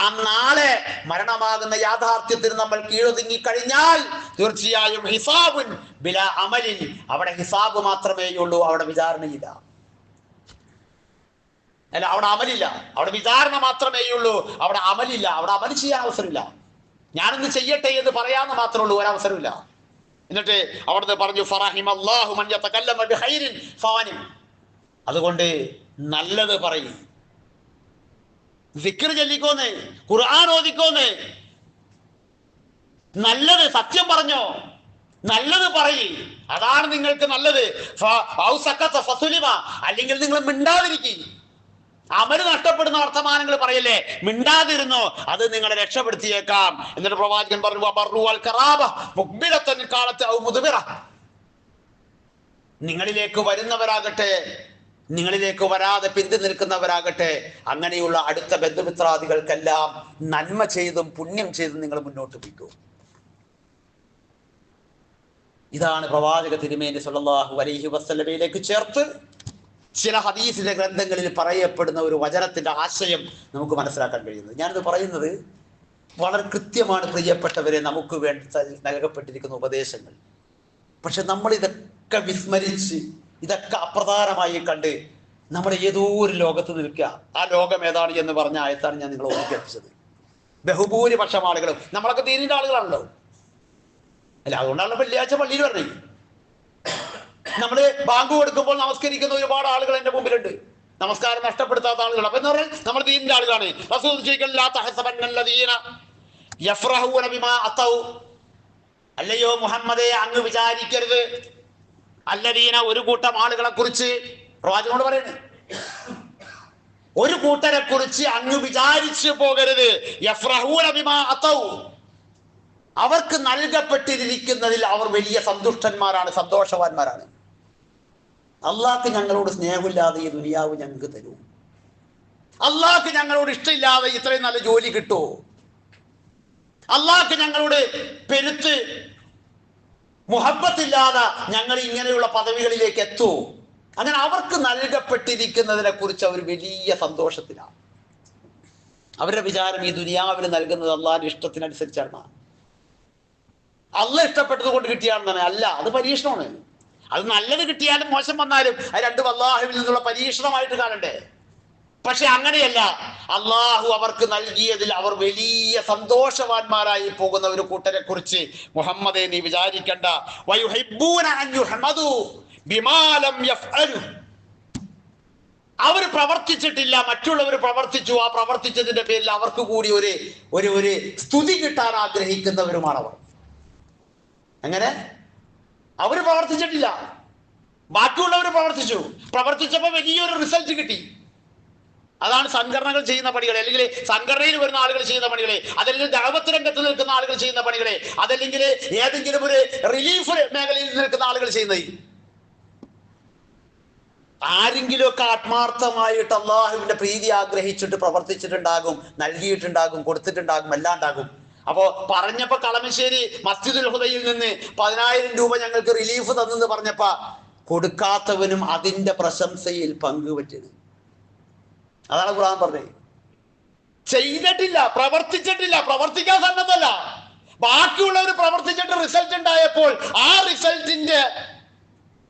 ആ നാളെ മരണമാകുന്ന യാഥാർത്ഥ്യത്തിന് നമ്മൾ കീഴൊതുങ്ങി കഴിഞ്ഞാൽ തീർച്ചയായും ഹിസാബുൻ ബിലാ അമലിൻ, അവിടെ ഹിസാബ് മാത്രമേ ഉള്ളൂ, അവിടെ വിചാരണയില്ല. അല്ല, അവിടെ അമലില്ല, അവിടെ വിചാരണ മാത്രമേ ഉള്ളൂ, അവിടെ അമലില്ല, അവിടെ അമൽ ചെയ്യാൻ അവസരമില്ല. ഞാനൊന്ന് ചെയ്യട്ടെ എന്ന് പറയാന്ന് മാത്രമേ ഉള്ളൂ, ഒരവസരമില്ല. എന്നിട്ട് അവിടുന്ന് പറഞ്ഞു, ഫറഹിമല്ലാഹു മൻ യതകല്ലമ ബിഖൈരിൻ ഫാനിം, അതുകൊണ്ട് നല്ലത് പറയും, സിക്ർ ചൊല്ലിക്കോന്ന്, ഖുർആൻ ഓതിക്കോന്ന്, നല്ലത് സത്യം പറഞ്ഞോ, നല്ലത് പറയും, അതാണ് നിങ്ങൾക്ക് നല്ലത്. അല്ലെങ്കിൽ നിങ്ങൾ മിണ്ടാതിരിക്കും. അമല് നഷ്ടപ്പെടുന്ന വർത്തമാനങ്ങൾ പറയല്ലേ, മിണ്ടാതിരുന്നോ, അത് നിങ്ങളെ രക്ഷപ്പെടുത്തിയേക്കാം. എന്നിട്ട് പ്രവാചകൻ പറഞ്ഞു, നിങ്ങളിലേക്ക് വരുന്നവരാകട്ടെ, നിങ്ങളിലേക്ക് വരാതെ പിന്തി നിൽക്കുന്നവരാകട്ടെ, അങ്ങനെയുള്ള അടുത്ത ബന്ധുമിത്രാദികൾക്കെല്ലാം നന്മ ചെയ്തും പുണ്യം ചെയ്തും നിങ്ങൾ മുന്നോട്ട് പോയിക്കും. ഇതാണ് പ്രവാചക തിരുമേനി സല്ലല്ലാഹു അലൈഹി വസല്ലമയിലേക്ക് ചേർത്ത് ചില ഹദീസിന്റെ ഗ്രന്ഥങ്ങളിൽ പറയപ്പെടുന്ന ഒരു വചനത്തിന്റെ ആശയം നമുക്ക് മനസ്സിലാക്കാൻ കഴിയുന്നത്. ഞാനിത് പറയുന്നത് വളരെ കൃത്യമാണ് പ്രിയപ്പെട്ടവരെ, നമുക്ക് വേണ്ടി നൽകപ്പെട്ടിരിക്കുന്ന ഉപദേശങ്ങൾ. പക്ഷെ നമ്മൾ ഇതൊക്കെ വിസ്മരിച്ച്, ഇതൊക്കെ അപ്രധാനമായി കണ്ട് നമ്മൾ ഏതോ ഒരു ലോകത്ത് നിൽക്കുക. ആ ലോകം ഏതാണ് എന്ന് പറഞ്ഞ ആയത്താണ് ഞാൻ നിങ്ങളെ ഓർമ്മിപ്പിച്ചത്. ബഹുഭൂരിപക്ഷം ആളുകളും നമ്മളൊക്കെ ദീനിന്റെ ആളുകളാണല്ലോ, അല്ല, അതുകൊണ്ടാണ് വെള്ളിയാഴ്ച പള്ളിയിൽ പറഞ്ഞത്. നമ്മള് ബാങ്ക് കൊടുക്കുമ്പോൾ നമസ്കരിക്കുന്ന ഒരുപാട് ആളുകൾ എന്റെ മുമ്പിലുണ്ട്, നമസ്കാരം നഷ്ടപ്പെടുത്താത്ത ആളുകൾ. അപ്പൊ എന്ന് പറഞ്ഞാൽ നമ്മൾ ദീനിന്റെ ആളുകളാണ്. റസൂൽ അല്ലയോ മുഹമ്മദേ, അങ്ങ് വിചാരിക്കരുത്, അല്ലദീന, ഒരു കൂട്ടം ആളുകളെ കുറിച്ച് പ്രവാചകനോട് പറയുന്നത്, ഒരു കൂട്ടരെ കുറിച്ച് അങ്ങ് വിചാരിച്ചു പോകരുത്. യഫ്റഹൂന ബിമാ അതൗ, അവർക്ക് നൽകപ്പെട്ടിരിക്കുന്നതിൽ അവർ വലിയ സന്തുഷ്ടന്മാരാണ്, സന്തോഷവാന്മാരാണ്. അള്ളാഹ്ക്ക് ഞങ്ങളോട് സ്നേഹമില്ലാതെ ഈ ദുനിയാവ് ഞങ്ങൾക്ക് തരൂ, അള്ളാഹ്ക്ക് ഞങ്ങളോട് ഇഷ്ടമില്ലാതെ ഇത്രയും നല്ല ജോലി കിട്ടുമോ, അള്ളാഹ്ക്ക് ഞങ്ങളോട് പെരുത്ത് മുഹബത്തില്ലാതെ ഞങ്ങൾ ഇങ്ങനെയുള്ള പദവികളിലേക്ക് എത്തുമോ? അങ്ങനെ അവർക്ക് നൽകപ്പെട്ടിരിക്കുന്നതിനെ കുറിച്ച് അവർ വലിയ സന്തോഷത്തിലാണ്. അവരുടെ വിചാരം ഈ ദുനിയാവിന് നൽകുന്നത് അള്ളാഹിന്റെ ഇഷ്ടത്തിനനുസരിച്ചാണ്, അള്ളാഹ് ഇഷ്ടപ്പെട്ടത് കൊണ്ട് കിട്ടിയാണെന്നാണ്. അല്ല, അത് പരീക്ഷണമാണ്. അത് നല്ലത് കിട്ടിയാലും മോശം വന്നാലും അത് രണ്ടും അള്ളാഹുവിൽ നിന്നുള്ള പരീക്ഷണമായിട്ട് കാണണ്ടേ. പക്ഷെ അങ്ങനെയല്ല, അള്ളാഹു അവർക്ക് നൽകിയതിൽ അവർ വലിയ സന്തോഷവാന്മാരായി പോകുന്ന ഒരു കൂട്ടരെ കുറിച്ച് മുഹമ്മദേ നീ വിചാരിക്കണ്ട. അവർ പ്രവർത്തിച്ചിട്ടില്ല, മറ്റുള്ളവർ പ്രവർത്തിച്ചു, ആ പ്രവർത്തിച്ചതിന്റെ പേരിൽ അവർക്ക് കൂടി ഒരു സ്തുതി കിട്ടാൻ ആഗ്രഹിക്കുന്നവരുമാണവർ. അങ്ങനെ അവര് പ്രവർത്തിച്ചിട്ടില്ല, ബാക്കിയുള്ളവർ പ്രവർത്തിച്ചപ്പോൾ വലിയൊരു റിസൾട്ട് കിട്ടി. അതാണ് സംഘടനകൾ ചെയ്യുന്ന പണികളെ, അല്ലെങ്കിൽ സംഘടനയിൽ വരുന്ന ആളുകൾ ചെയ്യുന്ന പണികളെ, അതല്ലെങ്കിൽ ദഅവത്ത് രംഗത്ത് നിൽക്കുന്ന ആളുകൾ ചെയ്യുന്ന പണികളെ, അതല്ലെങ്കിൽ ഏതെങ്കിലും ഒരു റിലീഫ് മേഖലയിൽ നിൽക്കുന്ന ആളുകൾ ചെയ്യുന്നത്. ആരെങ്കിലുമൊക്കെ ആത്മാർത്ഥമായിട്ട് അള്ളാഹുവിന്റെ പ്രീതി ആഗ്രഹിച്ചിട്ട് പ്രവർത്തിച്ചിട്ടുണ്ടാകും, നൽകിയിട്ടുണ്ടാകും, കൊടുത്തിട്ടുണ്ടാകും, എല്ലാം ഉണ്ടാകും. അപ്പോ പറഞ്ഞപ്പോ കളമശ്ശേരി മസ്ജിദുൽ ഹുദയിൽ നിന്ന് 10,000 രൂപ ഞങ്ങൾക്ക് റിലീഫ് തന്നെന്ന് പറഞ്ഞപ്പോ കൊടുക്കാത്തവനും അതിന്റെ പ്രശംസയിൽ പങ്കുപറ്റുന്നു. അതാണ് ഖുർആൻ പറഞ്ഞത്. ചെയ്തിട്ടില്ല, പ്രവർത്തിച്ചിട്ടില്ല, പ്രവർത്തിക്കാൻ സന്നദ്ധല്ല. ബാക്കിയുള്ളവർ പ്രവർത്തിച്ചിട്ട് റിസൾട്ട് ഉണ്ടായപ്പോൾ ആ റിസൾട്ടിന്റെ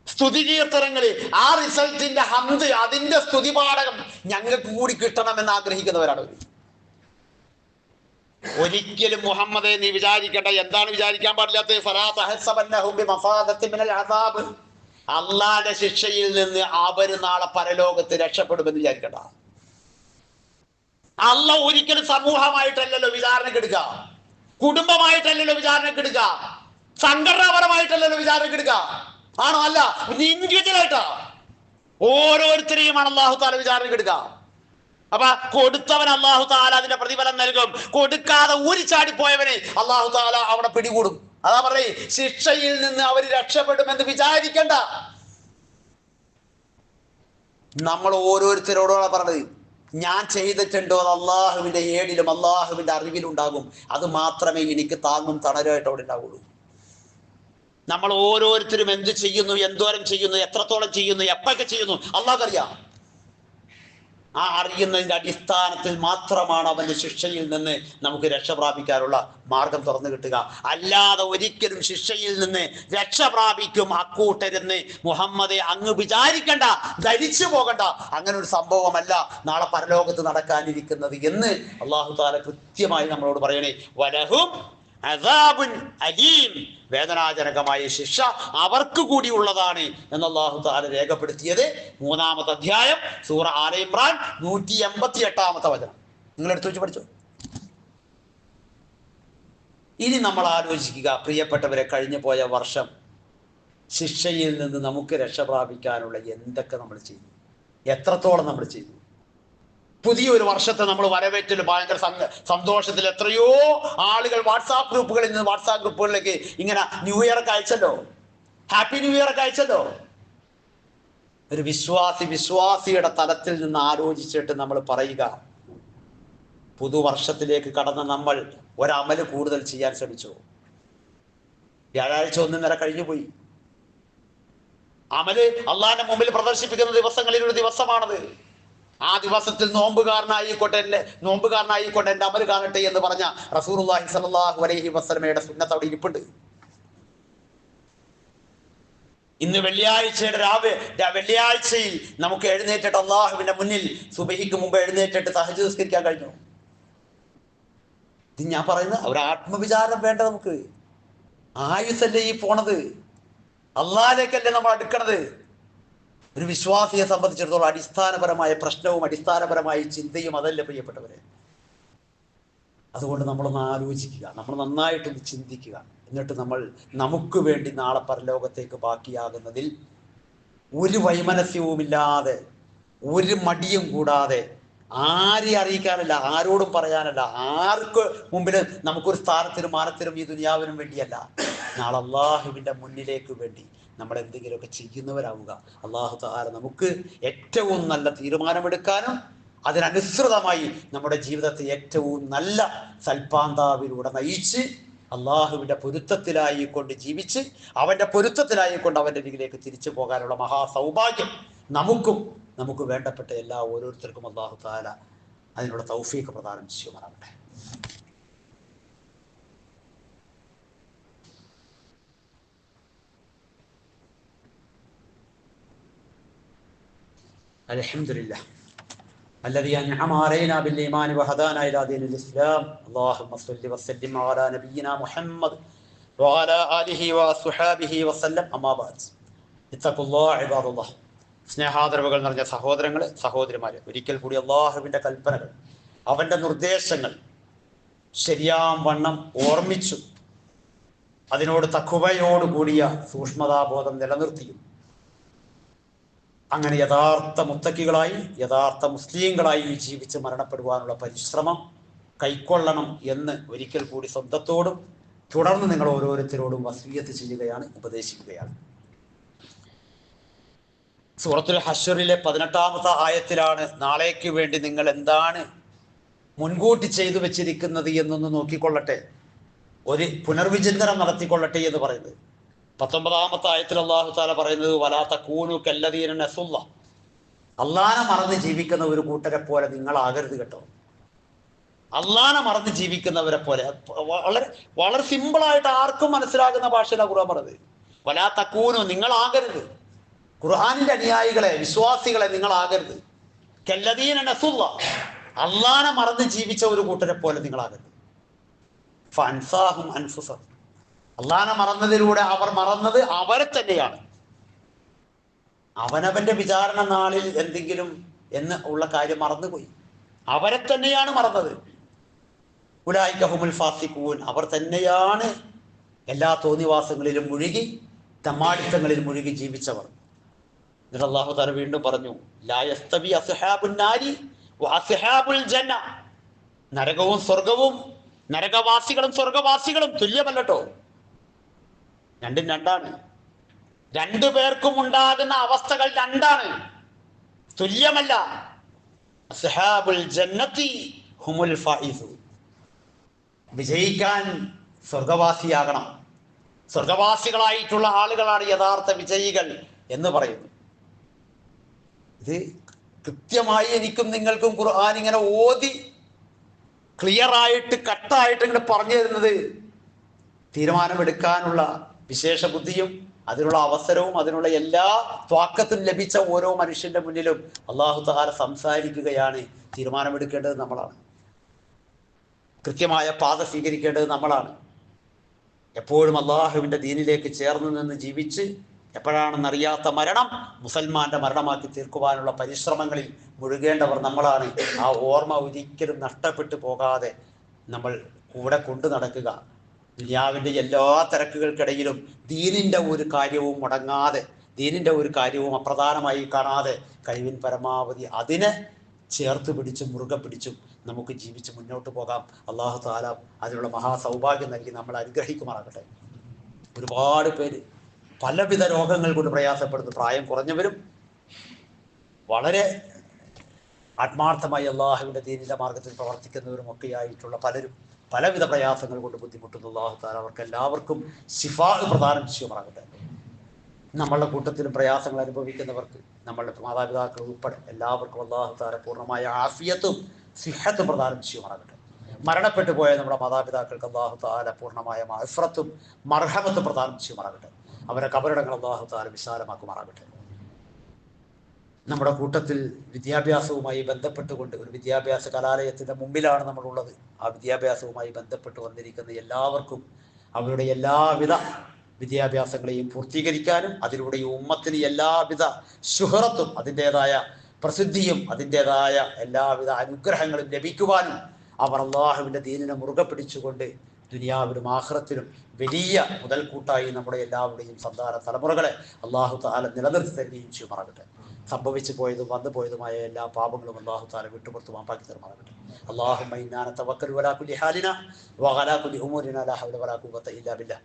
സ്തുതികീർത്തനങ്ങളിൽ, ആ റിസൾട്ടിന്റെ ഹംദ്, അതിന്റെ സ്തുതിപാഠകം ഞങ്ങൾക്ക് കൂടി കിട്ടണമെന്ന് ആഗ്രഹിക്കുന്നവരാണ്. ഒരിക്കലും മുഹമ്മദെ നീ വിചാരിക്കേണ്ട. എന്താണ് വിചാരിക്കാൻ പാടില്ലാത്തത്? അള്ളാന്റെ ശിക്ഷയിൽ നിന്ന് അവര് നാളെ പരലോകത്ത് രക്ഷപ്പെടുമെന്ന് വിചാരിക്കണ്ട. അള്ള ഒരിക്കലും സമൂഹമായിട്ടല്ലല്ലോ വിചാരണക്കെടുക്കുക, കുടുംബമായിട്ടല്ലല്ലോ വിചാരണക്കെടുക്കുക, സംഘടനാപരമായിട്ടല്ലല്ലോ വിചാരണക്കെടുക്കുക. ആണോ? അല്ല, ഇൻഡിവിജ്വലായിട്ടാ. ഓരോരുത്തരെയുമാണ് അള്ളാഹു താല വിചാരണക്കെടുക്കുക. അപ്പൊ കൊടുത്തവൻ അള്ളാഹു താല അതിന്റെ പ്രതിഫലം നൽകും. കൊടുക്കാതെ ഊരിച്ചാടിപ്പോയവനെ അള്ളാഹു താല അവിടെ പിടികൂടും. അതാ പറയേ, ശിക്ഷയിൽ നിന്ന് അവർ രക്ഷപ്പെടുമെന്ന് വിചാരിക്കണ്ട. നമ്മൾ ഓരോരുത്തരോടാണ് പറഞ്ഞത്, ഞാൻ ചെയ്തിട്ടുണ്ടോ അത് അള്ളാഹുവിന്റെ ഏടിലും അള്ളാഹുവിന്റെ അറിവിലുണ്ടാകും. അത് മാത്രമേ എനിക്ക് താങ്ങും തണലുമായിട്ട് അവിടെ ഉണ്ടാവുള്ളൂ. നമ്മൾ ഓരോരുത്തരും എന്ത് ചെയ്യുന്നു, എന്തോരം ചെയ്യുന്നു, എത്രത്തോളം ചെയ്യുന്നു, എപ്പൊക്കെ ചെയ്യുന്നു, അള്ളാഹ്ക്കറിയാം. ആ അറിയുന്നതിന്റെ അടിസ്ഥാനത്തിൽ മാത്രമാണ് അവന്റെ ശിക്ഷയിൽ നിന്ന് നമുക്ക് രക്ഷ പ്രാപിക്കാനുള്ള മാർഗം തുറന്നു കിട്ടുക. അല്ലാതെ ഒരിക്കലും ശിക്ഷയിൽ നിന്ന് രക്ഷ പ്രാപിക്കും അക്കൂട്ടരെന്ന് മുഹമ്മദെ അങ്ങ് വിചാരിക്കണ്ട, ധരിച്ചു പോകണ്ട. അങ്ങനെ ഒരു സംഭവമല്ല നാളെ പരലോകത്ത് നടക്കാനിരിക്കുന്നത് എന്ന് അള്ളാഹു താല കൃത്യമായി നമ്മളോട് പറയണേ. വലഹും അദാബുൻ അലീം, വേദനാജനകമായ ശിക്ഷ അവർക്ക് കൂടി ഉള്ളതാണ് എന്ന് അല്ലാഹു തആല രേഖപ്പെടുത്തിയത് 3-ാമത്തെ അധ്യായം സൂറ ആല ഇമ്രാൻ 188-ാമത്തെ വചനം. നിങ്ങൾ എടുത്തു വെച്ച് പഠിച്ചോ. ഇനി നമ്മൾ ആലോചിക്കുക, പ്രിയപ്പെട്ടവരെ, കഴിഞ്ഞു പോയ വർഷം ശിക്ഷയിൽ നിന്ന് നമുക്ക് രക്ഷ പ്രാപിക്കാനുള്ള എന്തൊക്കെ നമ്മൾ ചെയ്തു, എത്രത്തോളം നമ്മൾ ചെയ്തു. പുതിയൊരു വർഷത്തെ നമ്മൾ വരവേറ്റൽ ഭയങ്കര സന്തോഷത്തിൽ എത്രയോ ആളുകൾ വാട്സാപ്പ് ഗ്രൂപ്പുകളിൽ നിന്ന് വാട്സാപ്പ് ഗ്രൂപ്പുകളിലേക്ക് ഇങ്ങനെ ന്യൂ ഇയർ ഒക്കെ അയച്ചല്ലോ, ഹാപ്പി ന്യൂ ഇയർ ഒക്കെ അയച്ചല്ലോ. ഒരു വിശ്വാസിയുടെ തലത്തിൽ നിന്ന് ആലോചിച്ചിട്ട് നമ്മൾ പറയുക, പുതുവർഷത്തിലേക്ക് കടന്ന നമ്മൾ ഒരമല് കൂടുതൽ ചെയ്യാൻ ശ്രമിച്ചു. വ്യാഴാഴ്ച 1 കഴിഞ്ഞു പോയി. അമല് അള്ളാഹിന്റെ മുമ്പിൽ പ്രദർശിപ്പിക്കുന്ന ദിവസങ്ങളിൽ ഒരു ദിവസമാണത്. ആ ദിവസത്തിൽ നോമ്പുകാരനായിക്കോട്ടെ എന്റെ അമല് കാണട്ടെ എന്ന് പറഞ്ഞ റസൂലുള്ളാഹി സ്വല്ലല്ലാഹു അലൈഹി വസല്ലമയുടെ സുന്നത്ത് അവിടെ ഇരിപ്പുണ്ട്. ഇന്ന് വെള്ളിയാഴ്ചയിൽ നമുക്ക് എഴുന്നേറ്റിട്ട് അള്ളാഹുവിന്റെ മുന്നിൽ സുബഹിക്ക് മുമ്പ് എഴുന്നേറ്റിട്ട് തഹജ്ജുദ് നിസ്കരിക്കാൻ കഴിഞ്ഞു. ഇത് ഞാൻ പറയുന്നത് ഒരു ആത്മവിചാരം വേണ്ട. നമുക്ക് ആയുസല്ലേ ഈ പോണത്, അള്ളാഹിലേക്കല്ലേ നമ്മൾ അടുക്കണത്. ഒരു വിശ്വാസിയെ സംബന്ധിച്ചിടത്തോളം അടിസ്ഥാനപരമായ പ്രശ്നവും അടിസ്ഥാനപരമായ ചിന്തയും അതല്ലേ പ്രിയപ്പെട്ടവരെ. അതുകൊണ്ട് നമ്മളൊന്ന് ആലോചിക്കുക, നമ്മൾ നന്നായിട്ടൊന്ന് ചിന്തിക്കുക. എന്നിട്ട് നമുക്ക് വേണ്ടി നാളെ പരലോകത്തേക്ക് ബാക്കിയാകുന്നതിൽ ഒരു വൈമനസ്യവുമില്ലാതെ, ഒരു മടിയും കൂടാതെ, ആരെ അറിയിക്കാനല്ല, ആരോടും പറയാനല്ല, ആർക്ക് മുമ്പിൽ നമുക്കൊരു സ്ഥാനത്തിനും മാനത്തിനും ഈ ദുനിയാവിനും വേണ്ടിയല്ല, നാളെ അള്ളാഹുവിന്റെ മുന്നിലേക്ക് വേണ്ടി നമ്മൾ എന്തെങ്കിലുമൊക്കെ ചെയ്യുന്നവരാവുക. അള്ളാഹു തആല നമുക്ക് ഏറ്റവും നല്ല തീരുമാനമെടുക്കാനും അതിനനുസൃതമായി നമ്മുടെ ജീവിതത്തെ ഏറ്റവും നല്ല സൽപാന്താവിലൂടെ നയിച്ച് അള്ളാഹുവിന്റെ പൊരുത്തത്തിലായിക്കൊണ്ട് ജീവിച്ച് അവന്റെ പൊരുത്തത്തിലായിക്കൊണ്ട് അവന്റെ അരികിലേക്ക് തിരിച്ചു പോകാനുള്ള മഹാസൗഭാഗ്യം നമുക്ക് വേണ്ടപ്പെട്ട എല്ലാ ഓരോരുത്തർക്കും അള്ളാഹു തആല അതിനുള്ള തൗഫീഖ് പ്രദാനം ചെയ്യുമാറാകട്ടെ. അൽഹംദുലില്ലാഹ് الذي أنعم علينا بالإيمان وهدانا إلى دين الإسلام. اللهم صل وسلم على نبينا محمد وعلى آله وصحبه وسلم. أما بعد اتقوا الله عباد الله. സ്നേഹാദരവുകൾ നിറഞ്ഞ സഹോദരങ്ങളെ, സഹോദരിമാരെ, ഒരിക്കൽ കൂടി അള്ളാഹുവിന്റെ കൽപ്പനകൾ, അവന്റെ നിർദ്ദേശങ്ങൾ ശരിയാം വണ്ണം ഓർമ്മിച്ചു അതിനോട് തഖ്വയോടുകൂടിയ സൂക്ഷ്മതാബോധം നിലനിർത്തിയും അങ്ങനെ യഥാർത്ഥ മുത്തക്കികളായി, യഥാർത്ഥ മുസ്ലിങ്ങളായി ജീവിച്ച് മരണപ്പെടുവാനുള്ള പരിശ്രമം കൈക്കൊള്ളണം എന്ന് ഒരിക്കൽ കൂടി സ്വന്തത്തോടും തുടർന്ന് നിങ്ങൾ ഓരോരുത്തരോടും വസിയ്യത്ത് ചെയ്യുകയാണ്, ഉപദേശിക്കുകയാണ്. സൂറത്തുൽ ഹശ്റിലെ 18-ാമത്തെ ആയത്തിലാണ് നാളേക്ക് വേണ്ടി നിങ്ങൾ എന്താണ് മുൻകൂട്ടി ചെയ്തു വെച്ചിരിക്കുന്നത് എന്നൊന്ന് നോക്കിക്കൊള്ളട്ടെ, ഒരു പുനർവിചിന്തനം നടത്തിക്കൊള്ളട്ടെ എന്ന് പറയുന്നത്. 19-ാമത്തെ ആയത്തിൽ അല്ലാഹു തആല പറയുന്നത് വലാ തകൂനു കല്ലദീന നസുല്ല, അള്ളാനെ മറന്ന് ജീവിക്കുന്ന ഒരു കൂട്ടരെ പോലെ നിങ്ങളാകരുത് കേട്ടോ. അള്ളാനെ മറന്ന് ജീവിക്കുന്നവരെ പോലെ, വളരെ വളരെ സിമ്പിളായിട്ട് ആർക്കും മനസ്സിലാകുന്ന ഭാഷയിലാണ് ഖുർആൻ പറഞ്ഞത്. വലാ തകൂനു, നിങ്ങളാകരുത്, ഖുർആനിന്റെ അനുയായികളെ, വിശ്വാസികളെ നിങ്ങളാകരുത്. കല്ലദീന നസുല്ല, അള്ളാനെ മറന്ന് ജീവിച്ച ഒരു കൂട്ടരെ പോലെ നിങ്ങളാകരുത്. ഫഅൻസാഹും അൻഫുസഹും, അള്ളാനെ മറന്നതിലൂടെ അവർ മറന്നത് അവരെ തന്നെയാണ്. അവനവന്റെ വിചാരണ നാളിൽ എന്തെങ്കിലും എന്ന് ഉള്ള കാര്യം മറന്നുപോയി, അവരെ തന്നെയാണ് മറന്നത്. ഉലൈക ഹുമുൽ ഫാസിഖൂൻ, അവർ തന്നെയാണ് എല്ലാ തോന്നിവാസങ്ങളിലും മുഴുകി, തമ്മാടിത്തങ്ങളിൽ മുഴുകി ജീവിച്ചവർ. എന്നിട്ട് അല്ലാഹു തആല വീണ്ടും പറഞ്ഞു ലാ യസ്തവി അസ്ഹാബുൻ നാരി വഅസ്ഹാബുൽ ജന്ന, നരകവും സ്വർഗവും, നരകവാസികളും സ്വർഗവാസികളും തുല്യമല്ലട്ടോ. രണ്ടും രണ്ടാണ്. രണ്ടു പേർക്കും ഉണ്ടാകുന്ന അവസ്ഥകൾ രണ്ടാണ്, തുല്യമല്ല. അസ്ഹാബുൽ ജന്നത്തി ഹുമുൽ ഫായിസൂൻ, വിജയിക്കാൻ സ്വർഗവാസിയാകണം, സ്വർഗവാസികളായിട്ടുള്ള ആളുകളാണ് യഥാർത്ഥ വിജയികൾ എന്ന് പറയുന്നു. ഇത് കൃത്യമായി എനിക്കും നിങ്ങൾക്കും ഖുർആൻ ഇങ്ങനെ ഓതി ക്ലിയർ ആയിട്ട് കട്ടായിട്ട് ഇങ്ങനെ പറഞ്ഞു തരുന്നത് തീരുമാനമെടുക്കാനുള്ള വിശേഷ ബുദ്ധിയും അതിനുള്ള അവസരവും അതിനുള്ള എല്ലാ ത്വാക്കത്തും ലഭിച്ച ഓരോ മനുഷ്യന്റെ മുന്നിലും അല്ലാഹു തആല സംസാരിക്കുകയാണ്. തീരുമാനമെടുക്കേണ്ടത് നമ്മളാണ്, കൃത്യമായ പാത സ്വീകരിക്കേണ്ടത് നമ്മളാണ്. എപ്പോഴും അള്ളാഹുവിന്റെ ദീനിലേക്ക് ചേർന്ന് നിന്ന് ജീവിച്ച് എപ്പോഴാണെന്നറിയാത്ത മരണം മുസൽമാന്റെ മരണമാക്കി തീർക്കുവാനുള്ള പരിശ്രമങ്ങളിൽ മുഴുകേണ്ടവർ നമ്മളാണ്. ആ ഓർമ്മ ഒരിക്കലും നഷ്ടപ്പെട്ടു പോകാതെ നമ്മൾ കൂടെ കൊണ്ടു നടക്കുക. ദുനിയാവിൻ്റെ എല്ലാ തിരക്കുകൾക്കിടയിലും ദീനിൻ്റെ ഒരു കാര്യവും മുടങ്ങാതെ, ദീനിൻ്റെ ഒരു കാര്യവും അപ്രധാനമായി കാണാതെ കഴിവിൻ പരമാവധി അതിനെ ചേർത്ത് പിടിച്ചും മുറുകെ പിടിച്ചും നമുക്ക് ജീവിച്ച് മുന്നോട്ട് പോകാം. അല്ലാഹു തആല അതിനുള്ള മഹാസൗഭാഗ്യം നൽകി നമ്മൾ അനുഗ്രഹിക്കുമാറാകട്ടെ. ഒരുപാട് പേര് പലവിധ രോഗങ്ങൾ കൊണ്ട് പ്രയാസപ്പെടുന്നു, പ്രായം കുറഞ്ഞവരും വളരെ ആത്മാർത്ഥമായി അള്ളാഹുവിൻ്റെ ദീനിൻ്റെ മാർഗത്തിൽ പ്രവർത്തിക്കുന്നവരും ഒക്കെയായിട്ടുള്ള പലരും പലവിധ പ്രയാസങ്ങൾ കൊണ്ട് ബുദ്ധിമുട്ടുന്നു. അല്ലാഹു തആല അവർക്ക് എല്ലാവർക്കും ശിഫാ പ്രദാനം ചെയ്യുമാറാകട്ടെ. നമ്മളുടെ കൂട്ടത്തിലും പ്രയാസങ്ങൾ അനുഭവിക്കുന്നവർക്ക്, നമ്മളുടെ മാതാപിതാക്കൾ ഉൾപ്പെടെ എല്ലാവർക്കും അല്ലാഹു തആല പൂർണ്ണമായ ആഫിയത്തും സിഹത്തും പ്രദാനം ചെയ്യുമാറാകട്ടെ. മരണപ്പെട്ടു പോയ നമ്മുടെ മാതാപിതാക്കൾക്ക് അല്ലാഹു തആല പൂർണ്ണമായ മഗ്ഫിറത്തും മർഹമത്തും പ്രദാനം ചെയ്യുമാറാകട്ടെ. അവരെ കബറിടങ്ങൾ അല്ലാഹു തആല വിശാലമാക്കുമാറാകട്ടെ. നമ്മുടെ കൂട്ടത്തിൽ വിദ്യാഭ്യാസവുമായി ബന്ധപ്പെട്ടുകൊണ്ട് ഒരു വിദ്യാഭ്യാസ കലാലയത്തിൻ്റെ മുമ്പിലാണ് നമ്മളുള്ളത്. ആ വിദ്യാഭ്യാസവുമായി ബന്ധപ്പെട്ട് വന്നിരിക്കുന്ന എല്ലാവർക്കും അവരുടെ എല്ലാവിധ വിദ്യാഭ്യാസങ്ങളെയും പൂർത്തീകരിക്കാനും അതിലൂടെ ഈ ഉമ്മത്തിന് എല്ലാവിധ ശുഹറത്തും അതിൻ്റെതായ പ്രസിദ്ധിയും അതിൻ്റെതായ എല്ലാവിധ അനുഗ്രഹങ്ങളും ലഭിക്കുവാനും അവർ അല്ലാഹുവിൻ്റെ ദീനിനെ മുറുകെ പിടിച്ചുകൊണ്ട് ദുനിയാവിലും ആഖിറത്തിലും വലിയ മുതൽക്കൂട്ടായി നമ്മുടെ എല്ലാവരുടെയും സന്താന തലമുറകളെ അല്ലാഹു തആല നിലനിർത്തി തരുകയും ചെയ്യുമാറാകട്ടെ. സംഭവിച്ചു പോയതും വന്നു പോയതുമായ എല്ലാ പാപങ്ങളും അല്ലാഹു തആല വിട്ടുപുറത്ത് മാപ്പാക്കി തരുമാറാകട്ടെ. اللهم إنا نتوكل على كل حالنا وعلى كل أمورنا لا حول ولا قوة إلا بالله.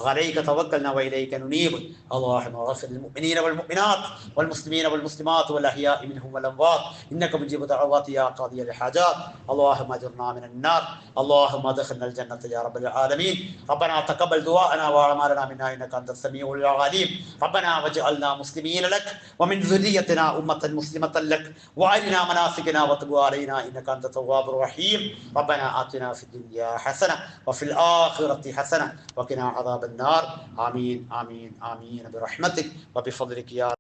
عليك توكلنا وإليك ننيب. اللهم اغفر للمؤمنين والمؤمنات والمسلمين والمسلمات والأحياء منهم والأموات إنك مجيب دعوات يا قاضي الحاجات. اللهم أجرنا من النار، اللهم ادخلنا الجنة يا رب العالمين. ربنا تقبل دعاءنا وأعمالنا منا إنك أنت السميع العليم. ربنا واجعلنا مسلمين لك ومن ذريتنا أمة مسلمة لك وأرنا مناسكنا وتب علينا إنك أنت التواب الرحيم. ربنا آتنا في الدنيا حسنة وفي الآخرة حسنة وقنا عذاب النار. آمين آمين آمين برحمتك وبفضلك يا